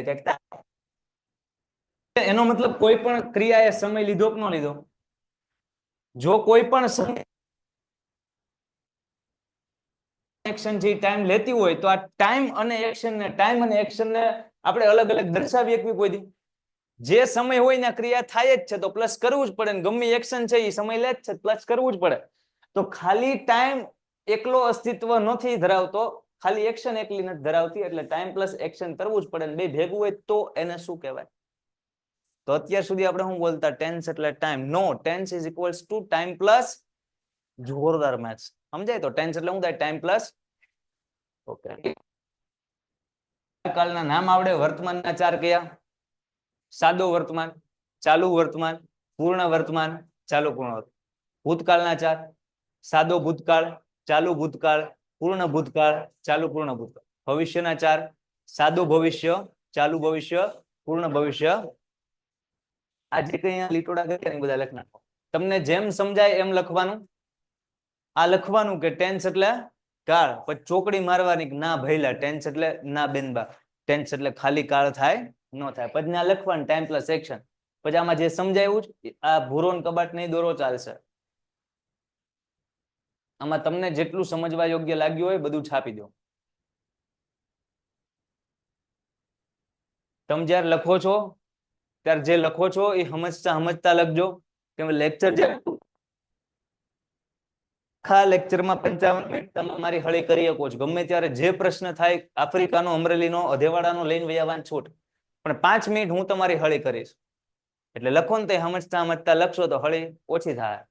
એનો મતલબ કોઈ પણ ક્રિયાએ સમય લીધો કે ન લીધો જો કોઈ પણ સમય એક્શન જે ટાઈમ લેતી હોય તો આ ટાઈમ અને એક્શન ને આપણે અલગ અલગ દર્શાવી એકવી કોઈ દી જે સમય હોય ને ક્રિયા થાય જ છે તો પ્લસ કરવું જ પડે ને ગમે એક્શન છે એ સમય લે જ છે પ્લસ કરવું જ પડે તો ખાલી ટાઈમ એકલો અસ્તિત્વ નથી ધરાવતો ખાલી એક્શન એકલી નથી ધરાવતી એટલે ટાઈમ પ્લસ એક્શન કરવું જ પડે ને બે ભેગું હોય તો એને શું કહેવાય તો અત્યાર સુધી આપણે શું બોલતા ટેન્સ એટલે ટાઈમ નો tense is equals to time plus જોરદાર મેથ્સ સમજાય તો ટેન્સ એટલે શું થાય ટાઈમ પ્લસ ઓકે કાળના નામ આવડે વર્તમાનના ચાર કયા સાદો વર્તમાન ચાલુ વર્તમાન પૂર્ણ વર્તમાન ચાલુ પૂર્ણ ભૂતકાળના ચાર સાદો ભૂતકાળ ચાલુ ભૂતકાળ પૂર્ણ ભૂતકાળ ચાલુ પૂર્ણ ભૂતકાળ ભવિષ્યના ચાર સાદો ભવિષ્ય ચાલુ ભવિષ્ય પૂર્ણ ભવિષ્ય આજે કઈ લીટોડા કર્યા બધા લખ નાખો તમને જેમ સમજાય એમ લખવાનું આ લખવાનું કે ટેન્સ એટલે કાળ પછી ચોકડી મારવાની ના ભૈલા ટેન્સ એટલે ના બેનબા ટેન્સ એટલે ખાલી કાળ થાય ન થાય પછી ના લખવાનું ટાઈમ પ્લસ એક્શન પછી આમાં જે સમજાયું આ ભૂરો કબાટ નહીં દોરો ચાલશે આમાં તમને જેટલું સમજવા યોગ્ય લાગ્યું હોય બધું છાપી દો તમે જ્યારે લખો છો ત્યારે જે લખો છો એ સમજતા સમજતા લખજો કે લેક્ચર જે આખા લેક્ચરમાં 55 મિનિટ તમે મારી હળી કરી શકો છો ગમે ત્યારે જે પ્રશ્ન થાય આફ્રિકાનો અમરેલીનો અધેવાડાનો લઈને વયાવાન છૂટ પણ 5 મિનિટ હું તમારી હળી કરીશ એટલે લખો ને તે સમજતા સમજતા લખશો તો હળી ઓછી થાય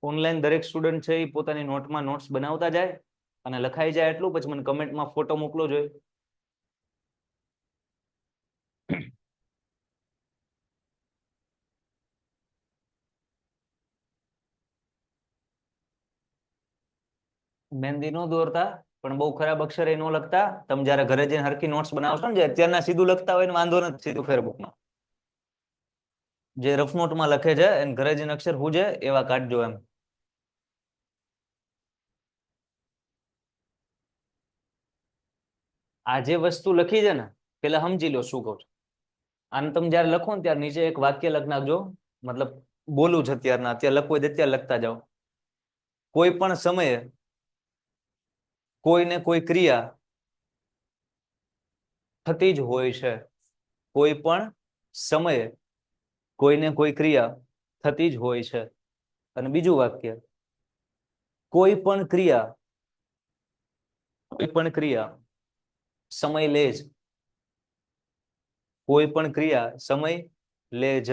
ઓનલાઈન દરેક સ્ટુડન્ટ છે એ પોતાની નોટમાં નોટ્સ બનાવતા જાય અને લખાઈ જાય એટલું પછી મને કમેન્ટમાં ફોટો મોકલો જોઈએ મહેંદી નો દોરતા પણ બહુ ખરાબ અક્ષરે ન લખતા. તમે જયારે ઘરે જઈને હરખી નોટ્સ બનાવશો ને, જે અત્યારના સીધું લખતા હોય ને વાંધો નથી, સીધું ફેરબુકમાં જે રફ નોટમાં લખે છે એને ઘરે જઈને અક્ષર હું છે એવા કાઢજો એમ. આ જે વસ્તુ લખી છે ને પેલા સમજી લો શું કહું છું. આને તમે જયારે લખો ને ત્યારે નીચે એક વાક્ય લખ નાખજો. મતલબ બોલું છે અત્યારના, અત્યારે લખવું હોય અત્યારે લખતા જાઓ. કોઈ પણ સમયે કોઈ ને કોઈ ક્રિયા થતી જ હોય છે. કોઈ પણ સમયે કોઈ ને કોઈ ક્રિયા થતી જ હોય છે. અને બીજું વાક્ય, કોઈ પણ ક્રિયા સમય લે જ. કોઈ પણ ક્રિયા સમય લે જ,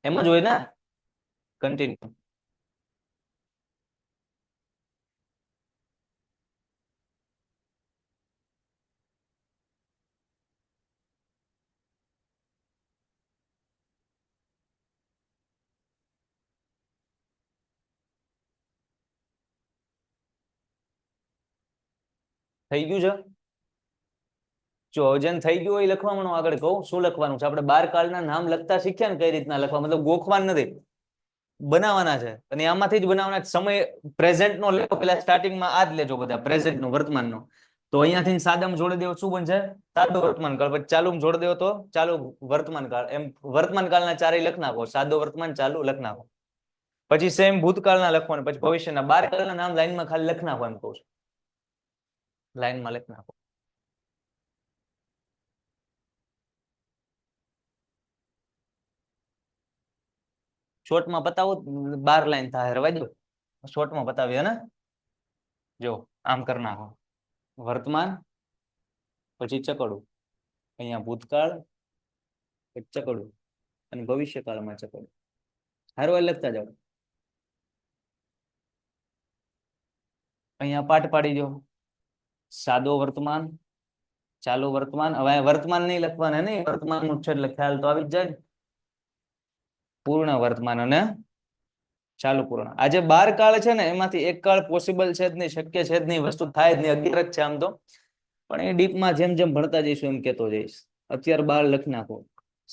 એમ જ હોય ને. કન્ટિન્યુ. થઈ ગયું છે? જો જેને થઈ ગયું હોય લખવા માંડો. આગળ કહું શું લખવાનું છે. આપણે 12 કાળના નામ લખતા શીખ્યા ને કઈ રીતના લખવા, મતલબ ગોખવાન નથી, બનાવવાના છે. અને આમાંથી જ બનાવવાના. સમય પ્રેઝન્ટ નો લેવો, પેલા સ્ટાર્ટિંગમાં આ જ લેજો બધા, પ્રેઝન્ટ નો, વર્તમાનનો. તો અહીંયાથી સાદામાં જોડી દેવો શું બનશે? સાદો વર્તમાન કાળ. પછી ચાલુ જોડી દેવો તો ચાલુ વર્તમાન કાળ. એમ વર્તમાન કાળના ચારેય લખ નાખો. સાદો, વર્તમાન, ચાલુ લખ નાખો. પછી સેમ ભૂતકાળના લખવાનું. પછી ભવિષ્યના 12 કાળના નામ લાઈનમાં ખાલી લખ નાખો એમ કહું છું. લાઈનમાં લખ નાખો. શોર્ટમાં પતાવો, 12 લાઈન થાય, રવા દો. શોર્ટમાં પતાવીએ ને. જો આમ કરી નાખો. વર્તમાન, પછી ચકડું, અહીંયા ભૂતકાળ, પછી ચકડું, અને ભવિષ્યકાળમાં ચકડું. હારું લખતા જાઓ. અહીંયા પાઠ પાડી દો. સાદો વર્તમાન, ચાલુ વર્તમાન. હવે વર્તમાન નહીં લખવાના, નહીં વર્તમાન નું છે એટલે ખ્યાલ તો આવી જ જાય. પૂર્ણ વર્તમાન અને ચાલુ પૂર્ણ. આજે 12 કાળ છે ને, એમાંથી એક કાળ પોસિબલ છે જ નહીં, શક્ય છે જ નહીં, વસ્તુ થાય જ નહીં. 11 જ છે આમ તો, પણ એ ડીપમાં જેમ જેમ ભણતા જઈશું એમ કેતો જઈશ. અત્યારે 12 લખી નાખો.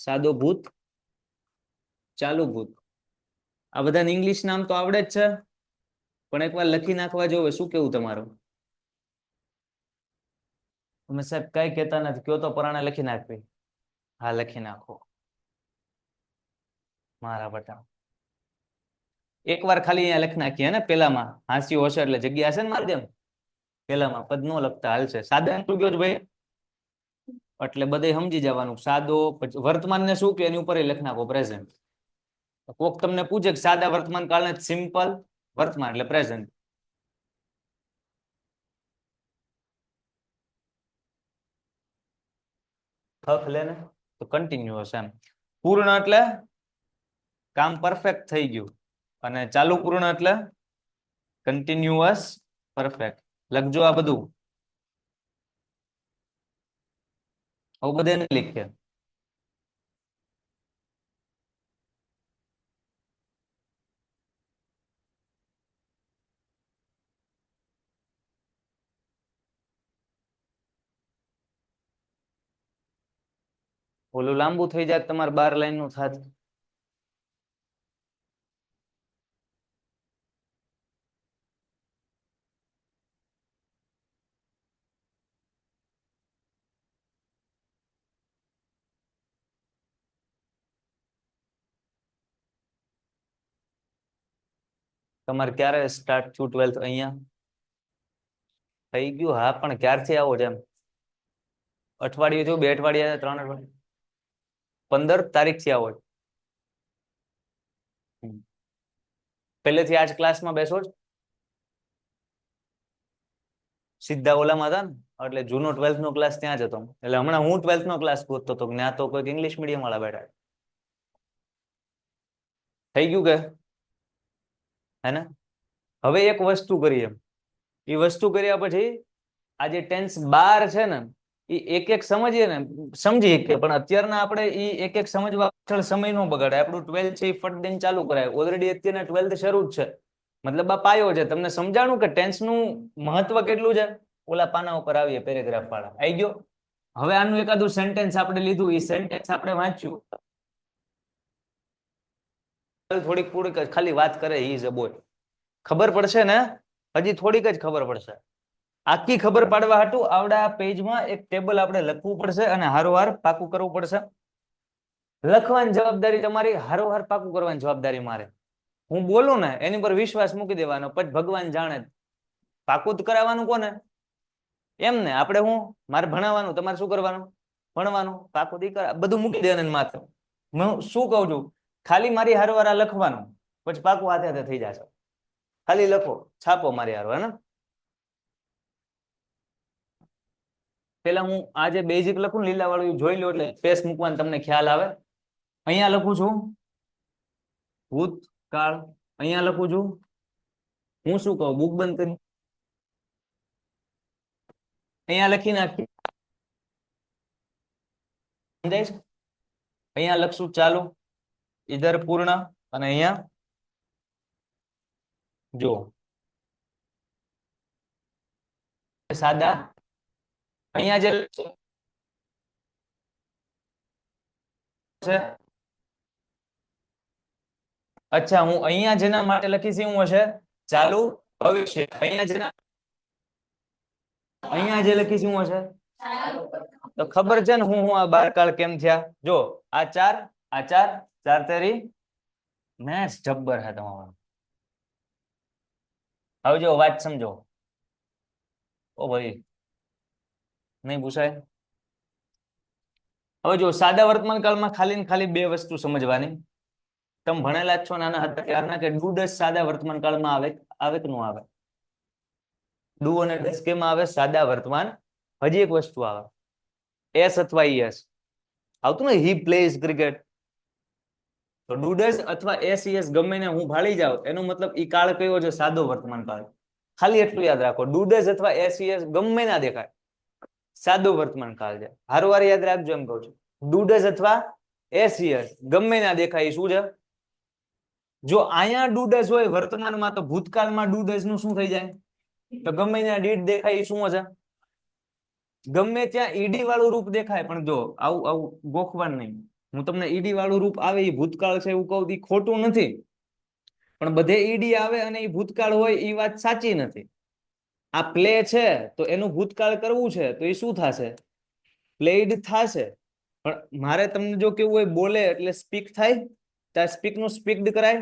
સાદો ભૂત, ચાલુ ભૂત. આ બધાને ઇંગ્લિશ નામ તો આવડે જ છે, પણ એકવાર લખી નાખવા જોવે. શું કેવું તમારું? તમે સાહેબ કઈ કહેતા નથી, કયો તો પરાણે લખી નાખવી. હા લખી નાખો. મારા બટા એકવાર ખાલી અહીંયા લખી નાખીએ ને. પેલામાં હાંસ્યું હશે એટલે જગ્યા હશે ને મારી જેમ. પેલામાં પદ નો લખતા હાલશે. સાદા શું કહો છો ભાઈ? એટલે બધે સમજી જવાનું. સાદો, પછી વર્તમાન ને શું કે એની ઉપર લખ નાખો પ્રેઝન્ટ. કોક તમને પૂછે કે સાદા વર્તમાન કાળને સિમ્પલ વર્તમાન એટલે પ્રેઝન્ટ. થક લે ને તો કન્ટિન્યુઅસ એમ. પૂર્ણ એટલે કામ પરફેક્ટ થઈ ગયું, અને ચાલુ પૂર્ણ એટલે કન્ટિન્યુઅસ પરફેક્ટ. લખજો આ બધું. આવું બધે નહીં લખીએ. ઓલું લાંબુ થઈ જાય તમારે 12 લાઈન નું થાત. તમારે ક્યારે સ્ટાર્ટ થયું 12th? અહીંયા થઈ ગયું. હા પણ ક્યારથી આવો છે એમ? અઠવાડિયું થયું, 2 અઠવાડિયા, 3 અઠવાડિયા? 15 તારીખથી આવો છો? પહેલેથી આજ ક્લાસમાં બેસો જ? સીધા ઓલામાં હતા ને, એટલે જૂનો 12th નો ક્લાસ ત્યાં જ હતો. એટલે હમણાં હું 12th નો ક્લાસ ગોતતો હતો, ત્યાં તો કોઈક ઇંગ્લિશ મીડિયમ વાળા બેઠા. થઈ ગયું કે હે ને? હવે એક વસ્તુ કરીએ. એ વસ્તુ કર્યા પછી આ જે ટેન્સ 12 છે ને, એ એક એક સમજીએ ને, સમજી શકીએ. પણ અત્યારના આપણે એ એક એક સમજવા પાછળ સમય નો બગાડે. આપણું 12th છે એ ફટ દઈને ચાલુ કરાય. ઓલરેડી અત્યારના 12th શરૂ જ છે. મતલબ આ પાયો છે. તમને સમજાણું કે ટેન્સ નું મહત્વ કેટલું છે? ઓલા પાના ઉપર આવીએ પેરેગ્રાફ વાળા. આવી ગયો? હવે આનું એકાદું સેન્ટેન્સ આપણે લીધું, એ સેન્ટેન્સ આપણે વાંચ્યું, થોડીક થોડીક ખાલી વાત કરે ઇઝ અ બોય, ખબર પડશે ને? હજી થોડીક જ ખબર પડશે. આખી ખબર પાડવા હાટુ આવડા પેજમાં એક ટેબલ આપણે લખવું પડશે અને હારોહાર પાકું કરવું પડશે. લખવાની જવાબદારી તમારી, હારોહાર પાકું કરવાની જવાબદારી મારે. હું બોલું ને એની પર વિશ્વાસ મૂકી દેવાનો, પછી ભગવાન જાણે. પાકું જ કરાવવાનું કોને? એમ ને. આપણે હું મારે ભણાવવાનું, તમારે શું કરવાનું? ભણવાનું. પાકું દી બધું મૂકી દેવાનું માથે. હું શું કહું છું? ખાલી મારી હારોહાર લખવાનું, પછી પાકું હાથે હાથે થઈ જશે. ખાલી લખો, છાપો મારી હારોહાર. ને પેલા હું આ જે બેઝિક લખું ને લીલા વાળું જોઈ લો, એટલે સ્પેસ મૂકવાનો તમને ખ્યાલ આવે. અહીંયા લખું છું ભૂતકાળ, અહીંયા લખું છું, હું શું કહું, બુક બંધ કરી અહીંયા લખી નાખી. અહીંયા લખશું ચાલુ, ઇધર પૂર્ણ, અને અહીંયા જો સાદા. અહીંયા જે છે, અચ્છા, હું અહીંયા જેના માટે લખીશ શું હશે? ચાલુ ભવિષ્ય. અહીંયા જેના અહીંયા જે લખીશ શું હશે? તો ખબર છે ને હું આ 12 કાળ કેમ થયા? જો આ 4, આ 4, 4 તેરી મેથ્સ જબ્બર હે તમારો. હવે જો વાત સમજો. ઓ ભાઈ નહીં પૂછાય. હવે જો સાદા વર્તમાન કાળમાં ખાલી ને ખાલી બે વસ્તુ સમજવાની. તમે ભણેલા જ છો નાના હતા ત્યારના, કે ડુ ડસ સાદા વર્તમાન કાળમાં આવે, આવે કે ન આવે? ડુ અને ડસ કેમાં આવે? સાદા વર્તમાન. હજી એક વસ્તુ આવે, એસ અથવા ઈએસ આવતું ને, હી પ્લેઝ ક્રિકેટ. તો ડુ ડસ અથવા એસ ઈએસ ગમે ને હું ભાળી જાઉં, એનો મતલબ ઈ કાળ કયો છે? સાદો વર્તમાન કાળ. ખાલી એટલું યાદ રાખો, ડુ ડસ અથવા એસ ઈએસ ગમે ના દેખાય, સાદો વર્તમાન કાળ છે. હારવાર યાદ રાખજો એમ કહું છું. ડુ ડસ અથવા એસ ઈએસ ગમે ના દેખાય, શું છે? જો અહીંયા ડુ ડસ હોય વર્તમાનમાં, તો ભૂતકાળમાં ડુ ડસ નું શું થઈ જાય? તો ગમે ત્યાં ડીડ દેખાય, શું હશે? ગમે ત્યાં ઈડી વાળું રૂપ દેખાય. પણ જો આવું આવું ગોખવાનું નહીં. હું તમને ઈડી વાળું રૂપ આવે એ ભૂતકાળ છે એવું કહું, એ ખોટું નથી, પણ બધે ઈડી આવે અને એ ભૂતકાળ હોય એ વાત સાચી નથી. આ પ્લે છે તો એનું ભૂતકાળ કરવું છે, તો એ શું થશે? પ્લેડ થશે. પણ મારે તમને જો કેવું હોય બોલે એટલે સ્પીક થાય, ત્યાં સ્પીક નું સ્પીક્ડ કરાય.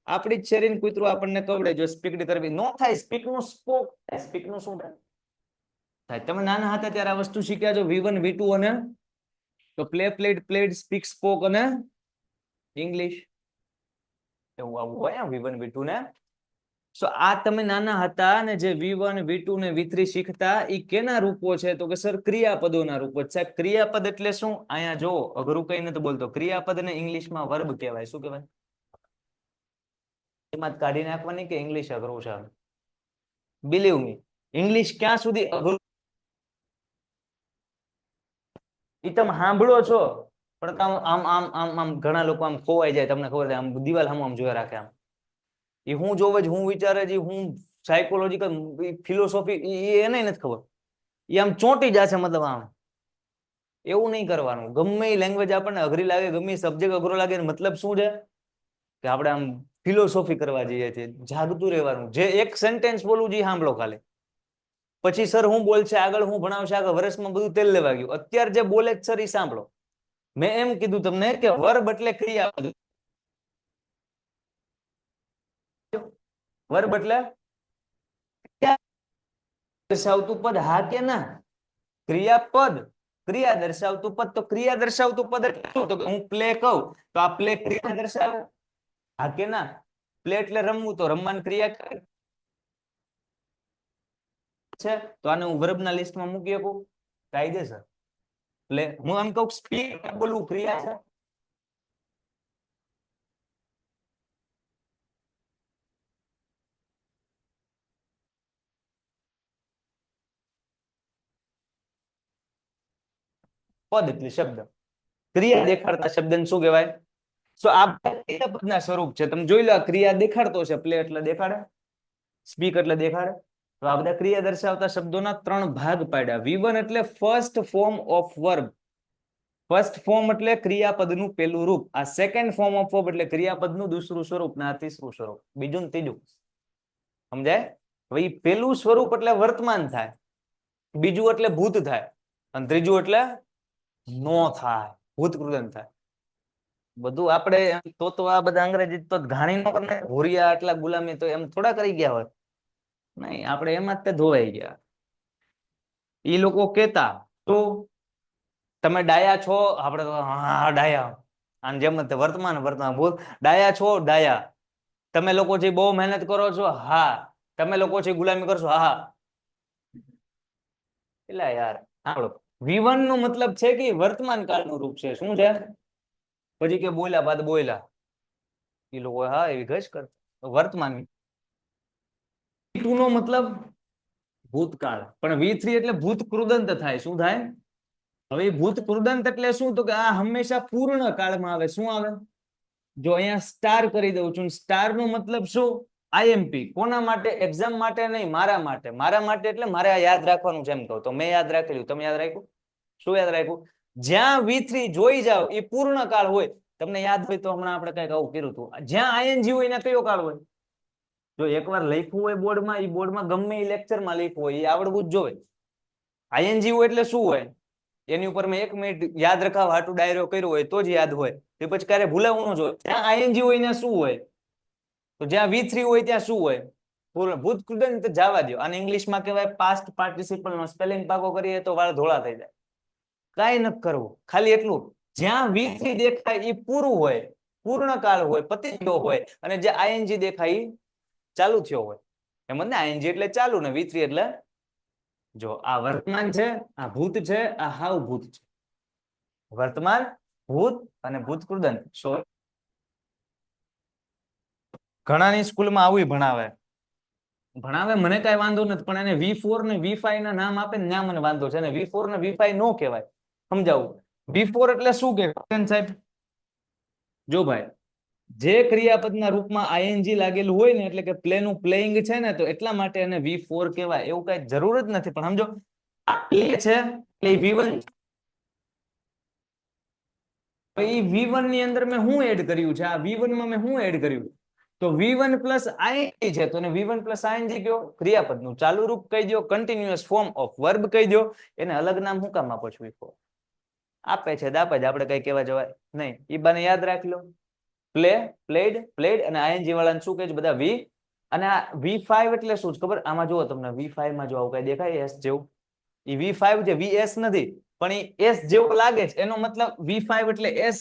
આપણી જ શેરીને કૂતરું આપણને કવડે, જો સ્પીક્ડ કરવી ન થાય, સ્પીક નું સ્પોક, સ્પીક નું શું થાય? તમે નાના હતા ત્યારે આ વસ્તુ શીખ્યા છો, V1 V2 અને તો play, played, played, speak, spoke અને ઇંગ્લિશ. એવું આવું હોય V1 V2 ને. સો આ તમે નાના હતા ને જે V1 V2 ને V3 શીખતા, એ કેના રૂપો છે? તો કે સર ક્રિયાપદોના રૂપો છે. ક્રિયાપદ એટલે શું? અહીંયા જો અઘરું કઈ નથી બોલતો. ક્રિયાપદ ને ઇંગ્લિશમાં વર્બ કહેવાય. શું કહેવાય? એમાં કાઢી નાખવાની કે ઇંગ્લિશ અઘરું છે? બિલીવ મી, ઇંગ્લિશ ક્યાં સુધી અઘરું એ તમે સાંભળો છો, પણ આમ આમ આમ આમ ઘણા લોકો આમ ખોવાઈ જાય. તમને ખબર છે, આમ દિવાલ આમ જોયા રાખે. આમ એ હું જોવે છે, હું વિચારે છે, હું સાયકોલોજીકલ ફિલોસોફી એને નથી ખબર. એ આમ ચોંટી જશે. મતલબ આમ એવું નહીં કરવાનું. ગમે એ લેંગ્વેજ આપણને અઘરી લાગે, ગમે એ સબ્જેક્ટ અઘરો લાગે, મતલબ શું છે કે આપણે આમ ફિલોસોફી કરવા જઈએ છીએ. જાગતું રહેવાનું. જે એક સેન્ટેન્સ બોલું છે સાંભળો ખાલી. પછી સર હું બોલશે આગળ, હું ભણાવશે આગળ, વર્ષમાં બધું તેલ લેવા ગયું. અત્યારે જે બોલે સર એ સાંભળો. મેં એમ કીધું તમને કે વર્બ એટલે ક્રિયાપદ. વર્બ એટલે દર્શાવતું પદ. હા કે ના? ક્રિયાપદ, ક્રિયા દર્શાવતું પદ. તો ક્રિયા દર્શાવતું પદ એટલે શું? તો હું પ્લે કહું તો આ પ્લે ક્રિયા દર્શાવે. હા કે ના? પ્લે એટલે રમવું, તો રમવાની ક્રિયા છે. તો આને હું વર્બના લિસ્ટમાં મૂકી શકું? કાયદેસર. પ્લે. હું આમ કહું સ્પીક બોલવું ક્રિયા છે. પદ એટલે શબ્દ. ક્રિયા દેખાડતા શબ્દને શું કહેવાય? સો આ ક્રિયાપદના સ્વરૂપ છે. તમે જોઈ લો, આ ક્રિયા દેખાડતો છે. પ્લે એટલે દેખાડે, સ્પીક એટલે દેખાડે. તો આ બધા ક્રિયા દર્શાવતા શબ્દોના 3 ભાગ પાડ્યા. V1 એટલે first form of verb. First form એટલે ક્રિયાપદનું પેલું રૂપ. આ સેકન્ડ ફોર્મ ઓફ વર્બ એટલે ક્રિયાપદનું દૂસરું સ્વરૂપ, ને આ ત્રીસરું સ્વરૂપ, બીજું ને ત્રીજું. સમજાય? હવે પેલું સ્વરૂપ એટલે વર્તમાન થાય, બીજું એટલે ભૂત થાય, અને ત્રીજું એટલે નો થાય, ભૂત કૃદંત થાય. બધું આપણે તો આ બધા અંગ્રેજી તો ઘાણી નો કરે, હોરિયા આટલા ગુલામી તો એમ થોડા કરી ગયા હોય. નહીં, આપણે એમાં જ તે ધોવાઈ ગયા. એ લોકો કેતા તો તમે ડાયા છો, આપણે તો હા ડાયા, આમ જેમ વર્તમાન વર્તમાન ભૂત. ડાયા છો, ડાયા. તમે લોકો જે બહુ મહેનત કરો છો, હા. તમે લોકો જે ગુલામી કરશો, હા. એટલે યાર આપણો V1 નો મતલબ છે કે વર્તમાન કાળનું રૂપ છે. શું છે? પછી કે બોલ્યા બાદ બોલ્યા, એ લોકો હા એવી ઘસ કરતા વર્તમાન. V2 નો મતલબ ભૂતકાળ, પણ V3 એટલે ભૂત કૃદંત થાય. શું થાય? હવે ભૂત કૃદંત એટલે શું? તો કે આ હંમેશા પૂર્ણ કાળમાં આવે. શું આવે? જો અહીંયા સ્ટાર કરી દઉં છું. સ્ટાર નો મતલબ શું? આઈએમપી. કોના માટે? એક્ઝામ માટે નહીં, મારા માટે. મારા માટે એટલે મારે આ યાદ રાખવાનું છે એમ કહું તો મેં યાદ રાખેલું. તમે યાદ રાખ્યું? શું યાદ રાખ્યું? જ્યાં V3 જોઈ જાવ એ પૂર્ણ કાળ હોય. તમને યાદ હોય તો હમણાં આપણે કઈક આવું કર્યું હતું. જ્યાં આઈએનજી હોય ને કયો કાળ હોય? જો એકવાર લખ્યું હોય બોર્ડમાં, એ બોર્ડમાં ગમે એ લેક્ચરમાં લખ્યું હોય, એ આવડવું જ જોઈએ. આઈએનજી હોય એટલે શું હોય? એની ઉપર મેં 1 મિનિટ યાદ રખાવ હાટું ડાયરો કર્યો હોય તો જ યાદ હોય. તે પછી ક્યારે ભૂલાવું ન જોઈએ. જ્યાં આઈએનજી હોય ને શું હોય? તો જ્યાં V3 હોય ત્યાં શું હોય? ભૂત કૃદંત જવા દો. અને ઇંગ્લિશમાં કહેવાય પાસ્ટ પાર્ટિસિપલ નો સ્પેલિંગ પાકો કરીએ તો વાળ ધોળા થઈ જાય. કાંઈ ન કરવું, ખાલી એટલું જ્યાં V3 દેખાય એ પૂરું હોય, પૂર્ણ કાળ હોય, પતી ગયો હોય, અને જે આઈએનજી દેખાય એ ચાલુ થયો હોય. એમ ને આઈએનજી એટલે ચાલુ, ને V3 એટલે જો આ વર્તમાન છે, આ ભૂત છે, આ હાવ ભૂત છે. વર્તમાન, ભૂત અને ભૂત કૃદંત. ઘણાની સ્કૂલમાં આવું ભણાવે મને કઈ વાંધો નથી, પણ એને V4 ને V5 ના નામ આપે ને ત્યાં મને વાંધો છે. ને V4 ને V5 નો કહેવાય. સમજાવું? V4 એટલે શું કે સાહેબ? જો ભાઈ, જે ક્રિયાપદના રૂપમાં આઈએનજી લાગેલું હોય ને એટલે કે પ્લેનું પ્લેઇંગ છે ને, તો એટલા માટે એને V4 કહેવાય. એવું કઈ જરૂર જ નથી, પણ સમજો આ પ્લે છે એટલે V1. V1 ની અંદર મેં શું એડ કર્યું છે? આ V1 માં મેં શું એડ કર્યું? તો V1 પ્લસ આઈએનજી છે, તો V1 પ્લસ આઈએનજી કયો? ક્રિયાપદનું ચાલુ રૂપ કહી દો, કન્ટિન્યુઅસ ફોર્મ ઓફ વર્બ કહી દો. એને અલગ નામ શું કામ આપો છો? આપે છે દાપે જ, આપણે કઈ કહેવા જવાય નહીં. એ બાને યાદ રાખી લો. પ્લે, પ્લેડ, પ્લેડ, અને આઈએનજી વાળાને શું કહે છે? બધા V. અને આ V5 એટલે શું છે ખબર? આમાં જુઓ તમને V5 માં જો આવું કઈ દેખાય S જેવું, એ V5 છે, VS નથી, પણ એ S જેવો લાગે છે. એનો મતલબ V5 એટલે S.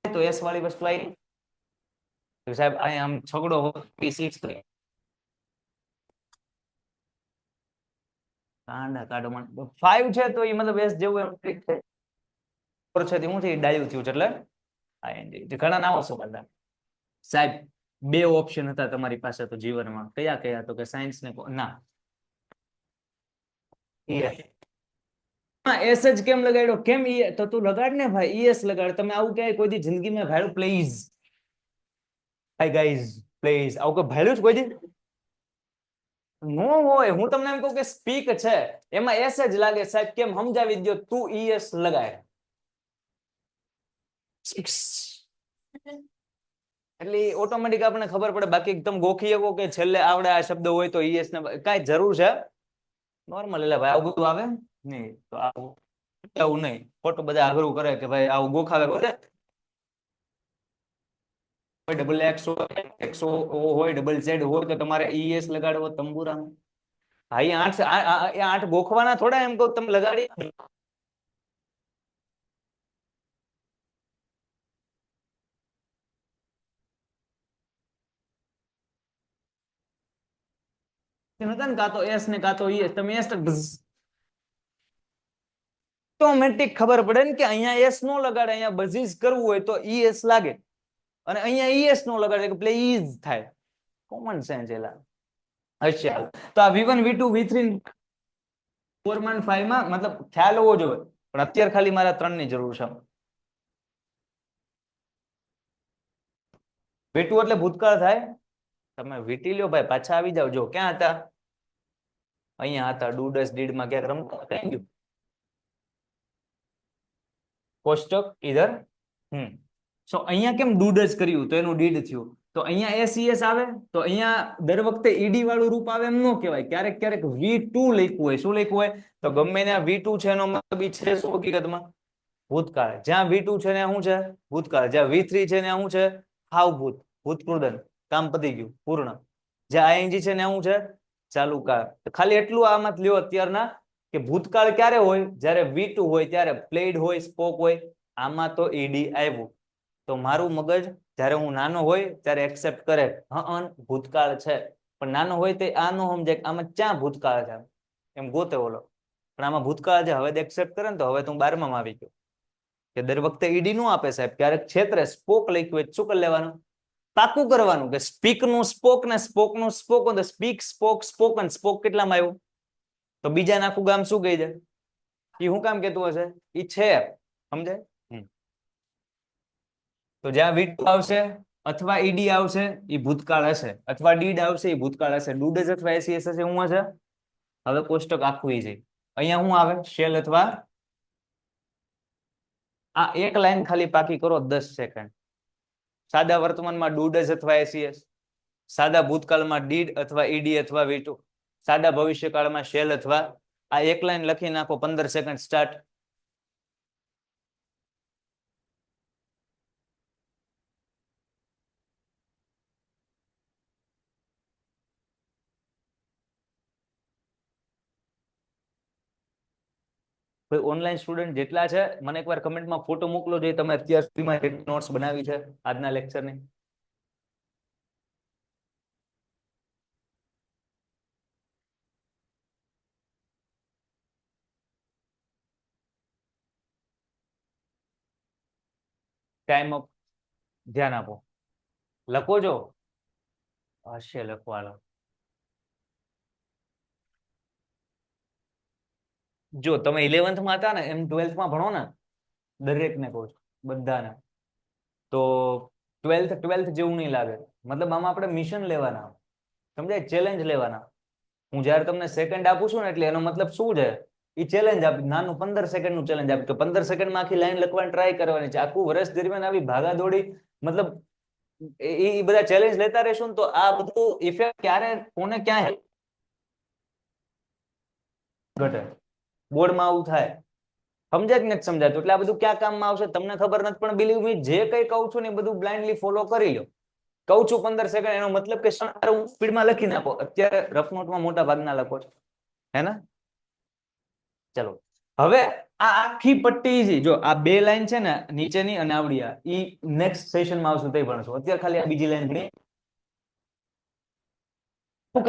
તો S વાળી વસ્તુ આવી સાહેબ. અહીંયા આમ છગડો હોય, કાંડા કાઢો. 5 છે તો એ મતલબ S જેવું એમ છે. હું છે ડાયું થયું છે એટલે આઈએનજી. ઘણા નામ શું કરતા સાહેબ? 2 ઓપ્શન હતા તમારી પાસે તો જીવનમાં. કયા કયા? તો કે સાયન્સ ને ના એસ જ કેમ લગાડ્યો? કેમ તો તું લગાડ ને ભાઈ, ES લગાડ. તમે આવું ક્યાંય કોઈ દી જિંદગીમાં ભાડ્યું? પ્લીઝ હાય ગાઈઝ, પ્લીઝ આવું કોઈ ભાડ્યું જ કોઈ દી નો હોય. હું તમને એમ કહું કે સ્પીક છે એમાં એસ જ લાગે સાહેબ. કેમ? સમજાવી દો. તું ES લગાડ એટલે ઓટોમેટિક આપણને ખબર પડે. બાકી તમે ગોખી શકો કે છેલ્લે આવડે આ શબ્દ હોય તો ES ને કાંઈ જરૂર છે? નોર્મલ. એટલે ભાઈ આવું બધું આવે નહીં તો આવું નહીં. ખોટું બધા આગ્રહ કરે કે ભાઈ આવું ગોખાવે ડબલ X હોય, ડબલ Z હોય તો તમારે ES લગાડવો તંબુરામાં. ભાઈ 8 ગોખવાના થોડા, એમ કહું તમે લગાડી. કાં તો S ને કાં તો ES. તમે S ઓટોમેટિક ખબર પડે ને કે અહીંયા S નો લગાડે. અહીંયા બઝીઝ કરવું હોય તો ES લાગે, અને અહીંયા ES નો લગાડે કે પ્લે ઇઝ થાય. કોમન સેન્સ એલા હશે. તો આ V1 V2 V3 4 માં 5 માં મતલબ ખ્યાલ હોવો જોઈએ, પણ અત્યારે ખાલી મારા 3 ની જરૂર છે. V2 એટલે ભૂતકાળ થાય. તમે વીટી લ્યો ભાઈ, પાછા આવી જાવ. જો ક્યાં હતા? અહીંયા હતા. ડુ ડસ ડીડ માં ક્યાંક રમતા કઈ ગયું કોષ્ટક ઇધર. સો અહીંયા કેમ ડુ ડસ કર્યું તો એનું ડીડ થયું. તો અહીંયા એસીએસ આવે તો અહીંયા દર વખતે ઈડી વાળું રૂપ આવે એમ ન કહેવાય. ક્યારેક ક્યારેક V2 લખ્યું હોય. શું લખ્યું હોય? તો ગમે ત્યાં V2 છે એનો મતલબ ઈ છે શું હકીકતમાં? ભૂતકાળ. જ્યાં V2 છે ને શું છે? ભૂતકાળ. જ્યાં V3 છે ને શું છે? હાવ ભૂત, ભૂતકૃદન, કામ પતી ગયું, પૂર્ણ. જ્યાં ING છે ને શું છે? ચાલુ કાળ. ખાલી એટલું આમાં લ્યો અત્યારના કે ભૂતકાળ ક્યારે હોય? જ્યારે V2 હોય ત્યારે પ્લેડ હોય, સ્પોક હોય. આમાં તો ઈડી આવ્યું. તો મારું મગજ જ્યારે હું નાનો હોય ત્યારે એક્સેપ્ટ કરે, ભૂતકાળ છે. પણ નાનો હોય તે આ નો સમજે આમાં ક્યાં ભૂતકાળ છે, એમ ગોતે ઓલો. પણ આમાં ભૂતકાળ છે. હવે એક્સેપ્ટ કરે ને તો હવે તો હું 12માં આવી ગયો કે દર વખતે ઈડી નો આપે સાહેબ. ક્યારેક ક્ષેત્રે સ્પોક લખ્યું હોય શું કરી લેવાનું? પાકું કરવાનું કે સ્પીક નું સ્પોક ને સ્પોક નું spoke. Speak, spoke, spoken. Spoke કેટલામાં આવ્યું? તો બીજા આખું ગામ શું કહી જાય? એ શું કામ કેતું હશે? એ છે, સમજાય? તો જ્યાં V2 આવશે અથવા ઈડી આવશે એ ભૂતકાળ હશે, અથવા ડીડ આવશે એ ભૂતકાળ હશે. ડુડેજ અથવા એસીએસ હશે શું હશે? હવે કોષ્ટક આખું છે. અહીંયા શું આવે? શેલ અથવા. આ એક લાઈન ખાલી પાકી કરો 10 સેકન્ડ. સાદા વર્તમાનમાં ડુડેજ અથવા એસીએસ, સાદા ભૂતકાળમાં ડીડ અથવા ઈડી અથવા V2, સાદા ભવિષ્યકાળમાં શેલ અથવા. આ એક લાઈન લખી નાખો. 15 સેકન્ડ સ્ટાર્ટ. ઓનલાઈન સ્ટુડન્ટ જેટલા છે મને એકવાર કમેન્ટમાં ફોટો મોકલો જોઈએ તમે અત્યાર સુધીમાં નોટ્સ બનાવી છે આજના લેક્ચરની. Time up. ધ્યાન આપો. લખો જો હશે લખવાનો. જો તમે 11th હતા ને એમ 12th ભણો ને, દરેકને કહું છું બધાને, તો 12th જેવું નહીં લાગે. મતલબ આમાં આપણે મિશન લેવાના, સમજાય? ચેલેન્જ લેવાના. હું જયારે તમને સેકન્ડ આપું છું ને એટલે એનો મતલબ શું છે? એ ચેલેન્જ આપી, નાનું 15 સેકન્ડનું ચેલેન્જ આપી. તો 15 સેકન્ડમાં આખી લાઈન લખવાની ટ્રાય કરવાની છે. આખું વર્ષ દરમિયાન આવી ભાગાદોડી, મતલબ એ બધા ચેલેન્જ લેતા રહેશું ને તો આ બધું ઇફેક્ટ ક્યારે કોને ક્યાં હેલ્પ ઘટે. બોર્ડમાં આવું થાય, સમજાય કે નથી સમજાતું? એટલે આ બધું ક્યાં કામમાં આવશે તમને ખબર નથી, પણ બિલીવ મી જે કઈ કહું છું ને એ બધું બ્લાઇન્ડલી ફોલો કરી લો. કહું છું 15 સેકન્ડ, એનો મતલબ કે હું સ્પીડમાં લખી નાખો. અત્યારે રફ નોટમાં મોટા ભાગના લખો છો, હે ને? ચલો હવે આ આખી પટ્ટી છે. જો આ બે લાઈન છે ને નીચેની અને આવડી, આ ઈ નેક્સ્ટ સેશનમાં આવશું તે ભણશું. અત્યારે ખાલી આ બીજી લાઈન ભણી.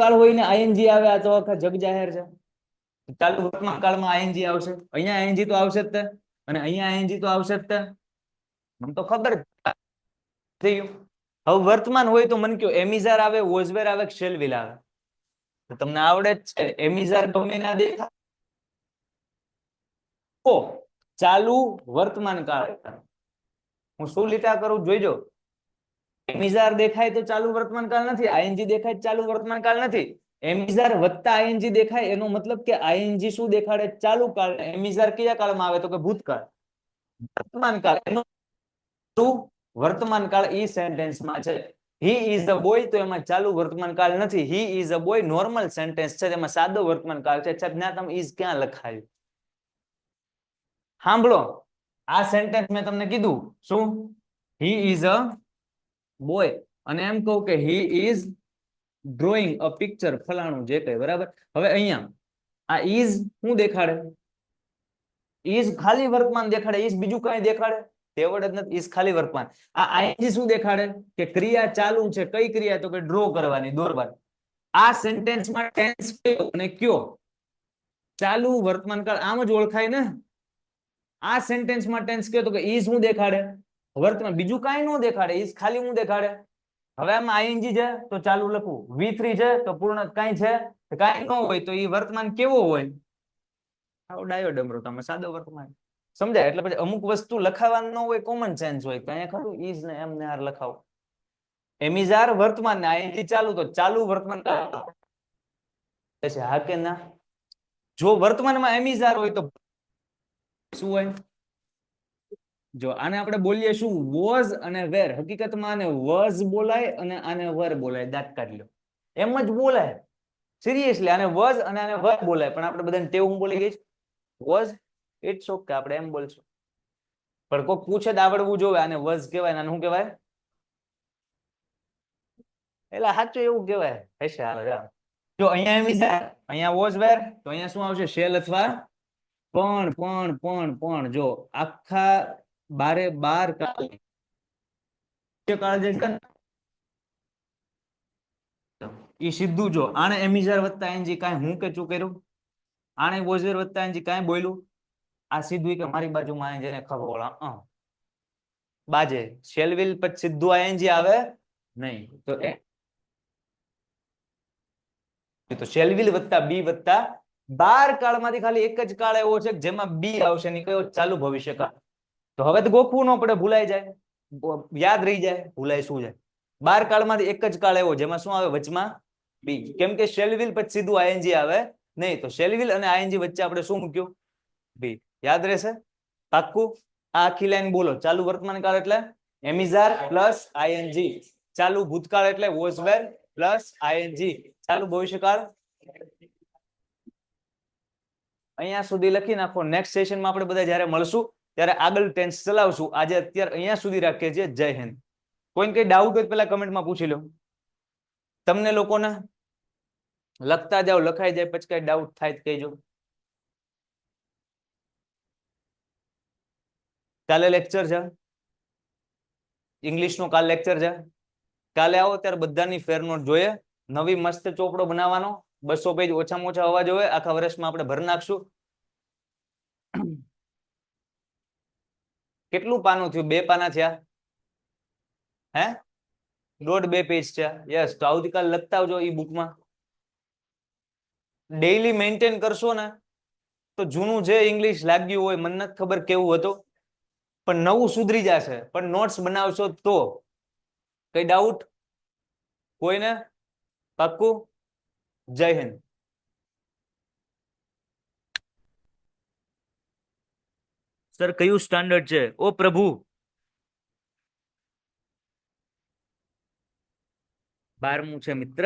કાળ હોય ને ING આવે આ તો આખા જગ જાહેર છે. ચાલુ વર્તમાન કાળમાં ING આવશે. અહીંયા ING તો આવશે જ તે, અને અહીંયા ING તો આવશે જ તે. મને તો ખબર થઈ ગયું. હવે વર્તમાન હોય તો મને કયો એમિઝાર આવે, વોઝવેર આવે, શેલવિલ આવે? તો તમને આવડે જ છે. એમિઝાર ગમે ના દેખાય તો ચાલુ વર્તમાન કાળ. હું શું લીટા કરું જોઈજો. એમિઝાર દેખાય તો ચાલુ વર્તમાન કાળ નથી, ING દેખાય ચાલુ વર્તમાન કાળ નથી. એમિઝાર વત્તા ING દેખાય એનો મતલબ કે ING શું દેખાડે? ચાલુ કાળ. એમિઝાર કયા કાળમાં આવે? તો કે ભૂતકાળ. વર્તમાન કાળ એનો વર્તમાન કાળ ઈ સેન્ટેન્સમાં છે. હી ઇઝ અ બોય તો એમાં ચાલુ વર્તમાન કાળ નથી. He is a boy normal sentence છે, તેમાં સાદો વર્તમાન કાળ છે. ત્યાં તમે ઇઝ ક્યાં લખાયું? સાંભળો, આ સેન્ટેન્સ મેં તમને કીધું શું? હી ઇઝ અ બોય, અને એમ કહું કે he is drawing a picture, ફલાણું જે કઈ, બરાબર? હવે અહીંયા આ ઇઝ શું દેખાડે? ઇઝ ખાલી વર્તમાન દેખાડે. ઇઝ બીજું કઈ દેખાડે? તેવડ જ નથી. ઇઝ ખાલી વર્તમાન. આ ING શું દેખાડે? કે ક્રિયા ચાલુ છે. કઈ ક્રિયા? તો કે ડ્રો કરવાની, દોરવાની. આ સેન્ટેન્સમાં ટેન્સ કયો અને કયો? ચાલુ વર્તમાન કાળ. આમ જ ઓળખાય ને. આ સેન્ટેન્સમાં ટેન્સ કયો? તો કે ઇઝ શું દેખાડે? વર્તમાન. બીજું કાંઈ ન દેખાડે. ઇઝ ખાલી શું દેખાડે? હવે આમાં ING છે તો ચાલુ લખું, V3 છે તો પૂર્ણ. કાંઈ છે? કાંઈ ન હોય તો એ વર્તમાન કેવો હોય? આવો ડાયો ડમરો તમે, સાદો વર્તમાન. સમજાય? એટલે પછી અમુક વસ્તુ લખાવાનું ન હોય, કોમન સેન્સ હોય. તો અહીંયા ખરું ઇઝ ને એમ ને આર લખાવો. એમ ઇઝ આર વર્તમાન ને આઈએનજી ચાલુ, તો ચાલુ વર્તમાન કાળ છે, હા કે ના? જો વર્તમાનમાં એમ ઇઝ આર હોય તો શું હોય? જો આને આપણે બોલીએ શું? વોઝ અને વેર. હકીકતમાં આને વોઝ બોલાય અને આને વર બોલાય. દાંત કાઢી લો, એમ જ બોલાય. સિરિયસલી આને વોઝ અને આને વર બોલાય, પણ આપણે બધાને ટેવ હું બોલી ગઈ વોઝ. ઇટ્સ ઓકે, આપણે એમ બોલશું. પણ કોઈ પૂછે તો આવડવું જોવે. આને વોઝ કહેવાય, આને શું કહેવાય? એટલે સાચું એવું કહેવાય. હશે હાલો. જો અહીંયા એમ છે, અહીંયા વોઝ વેર, તો અહીંયા શું આવશે? શેલ અથવા પણ જો આખા બારે બાર કાળ એ સીધું જો આને એમિઝાર વત્તા એનજી કાંઈ હું કે ચું કર્યું, આને વોઝર વત્તા એનજી કાંઈ બોલ્યું, આ સીધું કે મારી બાજુમાં જેને ખબર બાજે શેલવિલ પછી સીધું આઈએનજી આવે નહીં. તો શેલવિલ વત્તા બી વત્તા 12 કાળમાંથી ખાલી એક જ કાળ એવો છે જેમાં બી આવશે ને કયો? ચાલુ ભવિષ્યકાળ. તો હવે તો ગોખવું ન પડે, ભૂલાઈ જાય, યાદ રહી જાય. ભૂલાય શું જાય? 12 કાળમાંથી એક જ કાળ એવો જેમાં શું આવે? વચમાં બી. કેમ કે શેલવિલ પછી સીધું આઈએનજી આવે નહીં, તો શેલવિલ અને આઈએનજી વચ્ચે આપણે શું મૂક્યું? બી. યાદ રહેશે? પાક્કું? આ આખી લાઈન બોલો. ચાલુ વર્તમાન કાળ એટલે એમિઝાર પ્લસ આઈએનજી. ચાલુ ભૂતકાળ એટલે વોઝ વેર પ્લસ આઈએનજી. ચાલુ ભવિષ્યકાળ અહીંયા સુધી લખી નાખો. નેક્સ્ટ સેશનમાં આપણે બધા જ્યારે મળશું ત્યારે આગળ ટેન્સ ચલાવશું. આજે અત્યારે અહીંયા સુધી રાખીએ છીએ. જય હિન્દ. કોઈને કઈ ડાઉટ હોય પેલા કમેન્ટમાં પૂછી લો. તમને લોકોને લખતા જાઓ, લખાઈ જાય, પછી કઈ ડાઉટ થાય તો કહેજો. કાલે લેક્ચર છે ઇંગ્લિશનો, કાલે લેક્ચર છે. કાલે આવો ત્યારે બધાની ફેર નોટ જોઈએ. નવી મસ્ત ચોપડો બનાવવાનો, 200 પેજ ઓછામાં ઓછા હોવા જોઈએ. આખા વર્ષમાં આપણે ભરી નાખશું. કેટલું પાનું થયું? 2 પાના થયા હે? 1.5-2 પેજ છે. યસ, તો આવતીકાલ લખતા આવજો ઈ બુકમાં. ડેઈલી મેન્ટેન કરશો ને તો જૂનું જે ઇંગ્લિશ લાગ્યું હોય, મને નથી ખબર કેવું હતું, પણ નવું સુધરી જશે. પણ નોટ્સ બનાવશો તો. કઈ ડાઉટ કોઈને? પાક્કું? જય હિન્દ. સર કયું સ્ટાન્ડર્ડ છે? ઓ પ્રભુ, 12મું છે મિત્ર.